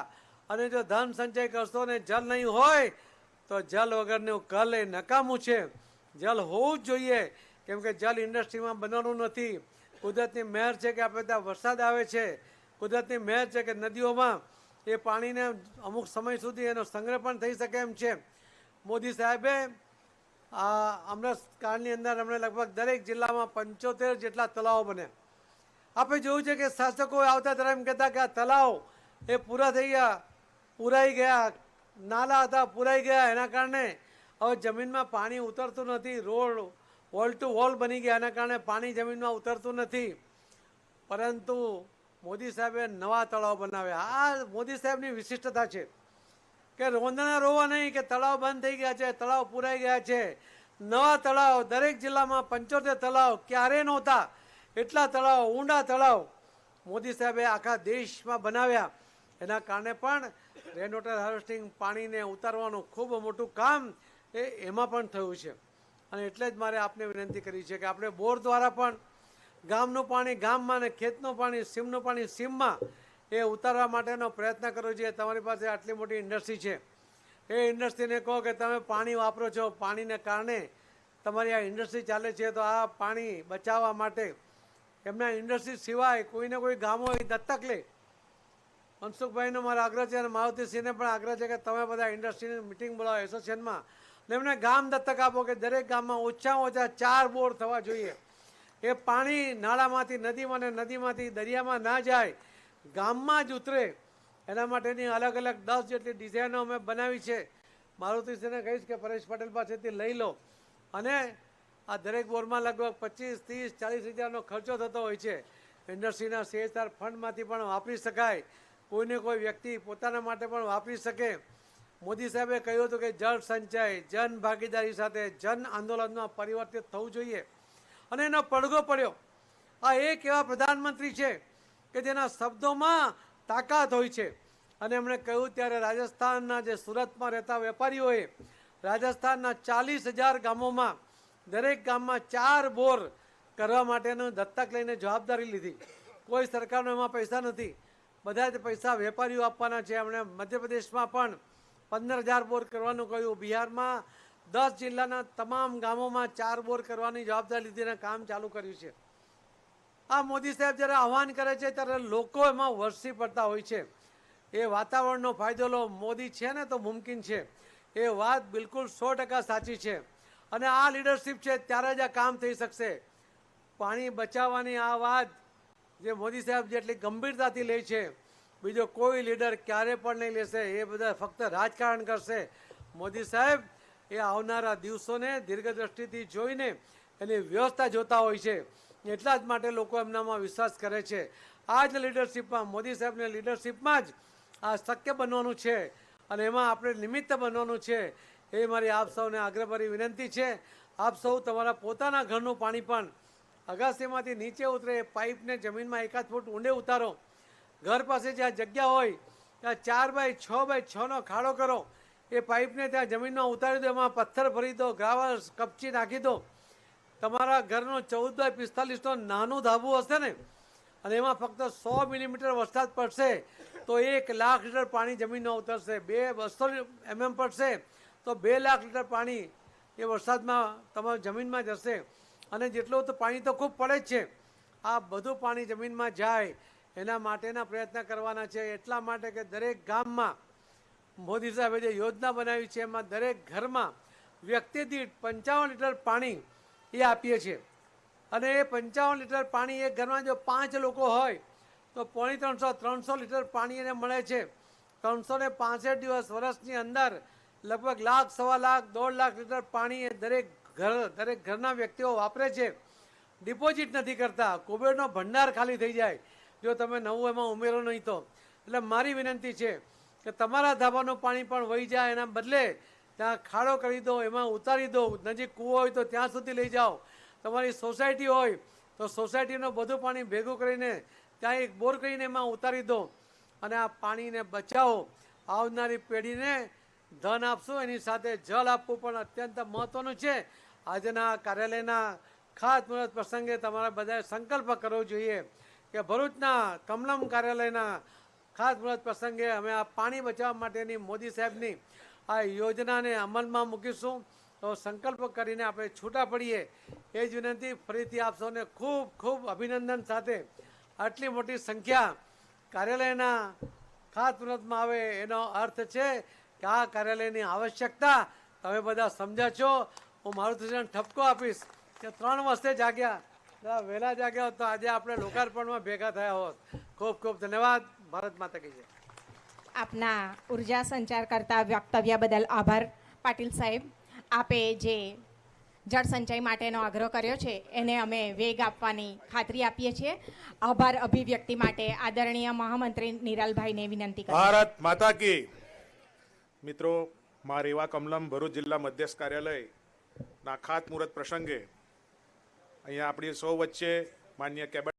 અને જો ધન સંચય કરશો ને જળ નહીં હોય, તો જલ વગરનું કલ એ નકામું છે. જલ હોવું જ જોઈએ, કેમ કે જલ ઇન્ડસ્ટ્રીમાં બનવાનું નથી. કુદરતની મહેર છે કે આપણે ત્યાં વરસાદ આવે છે, કુદરતની મહેર છે કે નદીઓમાં એ પાણીને અમુક સમય સુધી એનો સંગ્રહ પણ થઈ શકે એમ છે. મોદી સાહેબે હમણાં કાળની અંદર હમણાં લગભગ દરેક જિલ્લામાં 75 જેટલા તળાવો બન્યા. આપણે જોયું છે કે શાસકો આવતા ત્યારે એમ કહેતા કે આ તળાવ એ પૂરા થઈ ગયા, પૂરાઈ ગયા, નાલા હતા પૂરાઈ ગયા, એના કારણે હવે જમીનમાં પાણી ઉતરતું નથી. રોડ વોલ ટુ વોલ બની ગયા, એના કારણે પાણી જમીનમાં ઉતરતું નથી. પરંતુ મોદી સાહેબે નવા તળાવ બનાવ્યા. આ મોદી સાહેબની વિશિષ્ટતા છે કે રોંદણા રોવા નહીં કે તળાવ બંધ થઈ ગયા છે, તળાવ પૂરાઈ ગયા છે. નવા તળાવ દરેક જિલ્લામાં 75 તળાવ, ક્યારે નહોતા એટલા તળાવ, ઊંડા તળાવ મોદી સાહેબે આખા દેશમાં બનાવ્યા. એના કારણે પણ રેન વોટર હાર્વેસ્ટિંગ, પાણીને ઉતારવાનું ખૂબ મોટું કામ એમાં પણ થયું છે. અને એટલે જ મારે આપને વિનંતી કરી છે કે આપણે બોર દ્વારા પણ ગામનું પાણી ગામમાં અને ખેતનું પાણી, સીમનું પાણી સીમમાં એ ઉતારવા માટેનો પ્રયત્ન કરવો જોઈએ. તમારી પાસે આટલી મોટી ઇન્ડસ્ટ્રી છે, એ ઇન્ડસ્ટ્રીને કહો કે તમે પાણી વાપરો છો, પાણીને કારણે તમારી આ ઇન્ડસ્ટ્રી ચાલે છે, તો આ પાણી બચાવવા માટે એમના ઇન્ડસ્ટ્રી સિવાય કોઈને કોઈ ગામો એ દત્તક લે. મનસુખભાઈનો મારો આગ્રહ છે અને મારુતિસિંહને પણ આગ્રહ છે કે તમે બધા ઇન્ડસ્ટ્રીની મિટિંગ બોલાવો એસોસિએશનમાં અને એમને ગામ દત્તક આપો કે દરેક ગામમાં ઓછામાં ઓછા 4 બોર થવા જોઈએ. એ પાણી નાળામાંથી નદીમાં ને નદીમાંથી દરિયામાં ના જાય, ગામમાં જ ઉતરે. એના માટેની અલગ અલગ 10 જેટલી ડિઝાઇનો અમે બનાવી છે. મારુતિસિંહને કહીશ કે પરેશ પટેલ પાસેથી લઈ લો અને આ દરેક બોરમાં લગભગ 25, 30, 40 હજારનો ખર્ચો થતો હોય છે. ઇન્ડસ્ટ્રીના CSR ફંડમાંથી પણ વાપરી શકાય, કોઈને કોઈ વ્યક્તિ પોતાના માટે પણ વાપરી શકે. મોદી સાહેબે કહ્યું હતું કે જળ સંચય, જન ભાગીદારી સાથે જન આંદોલનમાં પરિવર્તિત થવું જોઈએ અને એનો પડઘો પડ્યો. આ એક એવા પ્રધાનમંત્રી છે કે જેના શબ્દોમાં તાકાત હોય છે. અને એમણે કહ્યું ત્યારે રાજસ્થાનના જે સુરતમાં રહેતા વેપારીઓએ રાજસ્થાનના 40,000 ગામોમાં દરેક ગામમાં 4 બોર કરવા માટેનું દત્તક લઈને જવાબદારી લીધી. કોઈ સરકારનો એમાં પૈસા નથી, બધા જ પૈસા વેપારીઓ આપવાના છે. એમણે મધ્યપ્રદેશમાં પણ 15,000 બોર કરવાનું કહ્યું. બિહારમાં 10 જિલ્લાના તમામ ગામોમાં 4 બોર કરવાની જવાબદારી લીધીને કામ ચાલુ કર્યું છે. આ મોદી સાહેબ જ્યારે આહવાન કરે છે ત્યારે લોકો એમાં વરસી પડતા હોય છે. એ વાતાવરણનો ફાયદો લો, મોદી છે ને તો મુમકિન છે. એ વાત બિલકુલ 100% સાચી છે. અને આ લીડરશિપ છે ત્યારે જ આ કામ થઈ શકશે. પાણી બચાવવાની આ વાત જે મોદી સાહેબ જેટલી ગંભીરતાથી લે છે, બીજો કોઈ લીડર ક્યારે પણ નહીં લેશે. એ બધા ફક્ત રાજકારણ કરશે. મોદી સાહેબ એ આવનારા દિવસોને દીર્ઘદ્રષ્ટિથી જોઈને એની વ્યવસ્થા જોતા હોય છે. એટલા જ માટે લોકો એમનામાં વિશ્વાસ કરે છે. આ જ લીડરશિપમાં, મોદી સાહેબની લીડરશિપમાં જ આ શક્ય બનવાનું છે અને એમાં આપણે નિમિત્ત બનવાનું છે. એ મારી આપ સૌને આગ્રહભરી વિનંતી છે. આપ સૌ તમારા પોતાના ઘરનું પાણી પણ અગાસીમાંથી નીચે ઉતરે એ પાઇપને જમીનમાં 1 ફૂટ ઊંડે ઉતારો. ઘર પાસે જ્યાં જગ્યા હોય ત્યાં 4 બાય 6 બાય 6નો ખાડો કરો. એ પાઇપને ત્યાં જમીનમાં ઉતારી દો, એમાં પથ્થર ભરી દો, ગ્રાવલ કપચી નાખી દો. તમારા ઘરનો 14 બાય 45નો નાનું ધાબુ હશે ને અને એમાં ફક્ત 100 મિલીમીટર વરસાદ પડશે તો 1 લાખ લીટર પાણી જમીનમાં ઉતરશે. 200 mm પડશે તો 2 લાખ લીટર પાણી એ વરસાદમાં તમારી જમીનમાં જશે. અને જેટલું તો પાણી તો ખૂબ પડે જ છે. આ બધું પાણી જમીનમાં જાય એના માટેના પ્રયત્ન કરવાના છે. એટલા માટે કે દરેક ગામમાં મોદી સાહેબે જે યોજના બનાવી છે એમાં દરેક ઘરમાં વ્યક્તિ દીઠ 55 લીટર પાણી એ આપીએ છીએ. અને એ 55 લીટર પાણી એક ઘરમાં જો 5 લોકો હોય તો 350 લીટર પાણી એને મળે છે. 365 દિવસ વર્ષની અંદર લગભગ 1 લાખ, 1.25 લાખ, 1.5 લાખ લીટર પાણી એ દરેક ઘરના વ્યક્તિઓ વાપરે છે. ડિપોઝિટ નથી કરતા. કુબેરનો ભંડાર ખાલી થઈ જાય જો તમે નવું એમાં ઉમેરો નહીં તો. એટલે મારી વિનંતી છે કે તમારા ધાબાનું પાણી પણ વહી જાય એના બદલે ત્યાં ખાડો કરી દો, એમાં ઉતારી દો. નજીક કૂવો હોય તો ત્યાં સુધી લઈ જાઓ. તમારી સોસાયટી હોય તો સોસાયટીનું બધું પાણી ભેગું કરીને ત્યાં એક બોર કરીને એમાં ઉતારી દો અને આ પાણીને બચાવો. આવનારી પેઢીને ધન આપશું, એની સાથે જળ આપવું પણ અત્યંત મહત્ત્વનું છે. આજના કાર્યાલયના ખાતમુહૂર્ત પ્રસંગે તમારે બધાએ સંકલ્પ કરવો જોઈએ કે ભરૂચના કમલમ કાર્યાલયના ખાતમુહૂર્ત પ્રસંગે અમે આ પાણી બચાવવા માટેની મોદી સાહેબની આ યોજનાને અમલમાં મૂકીશું. તો સંકલ્પ કરીને આપણે છૂટા પડીએ એ જ વિનંતી. ફરીથી આપ સૌને ખૂબ ખૂબ અભિનંદન સાથે આટલી મોટી સંખ્યા કાર્યાલયના ખાતમુહૂર્તમાં આવે એનો અર્થ છે કે આ કાર્યાલયની આવશ્યકતા તમે બધા સમજ્યા છો. હું મારુતિસિંહને ઠપકો આપીશ કે 3 વર્ષે જાગ્યા, વહેલા જાગ્યા હોત તો આજે આપણે લોકાર્પણમાં ભેગા થયા હોત. ખૂબ ખૂબ ધન્યવાદ. ભારત માતા કી જય.
આપના ઉર્જા સંચાર કરતા વક્તવ્ય બદલ આભાર પાટીલ સાહેબ. આપે જે જળ સંચય માટેનો આગ્રહ કર્યો છે એને અમે વેગ આપવાની ખાતરી આપીએ છીએ. આભાર અભિવ્યક્તિ માટે આદરણીય મહામંત્રી નિરાલભાઈને વિનંતી કરું.
ભારત માતા કી. મિત્રો, મા રેવા કમલમ ભરૂચ જિલ્લા મધ્યસ્થ કાર્યાલયના ખાતમુહૂર્ત પ્રસંગે અહીંયા આપણી સૌ વચ્ચે માન્ય કેબિનેટ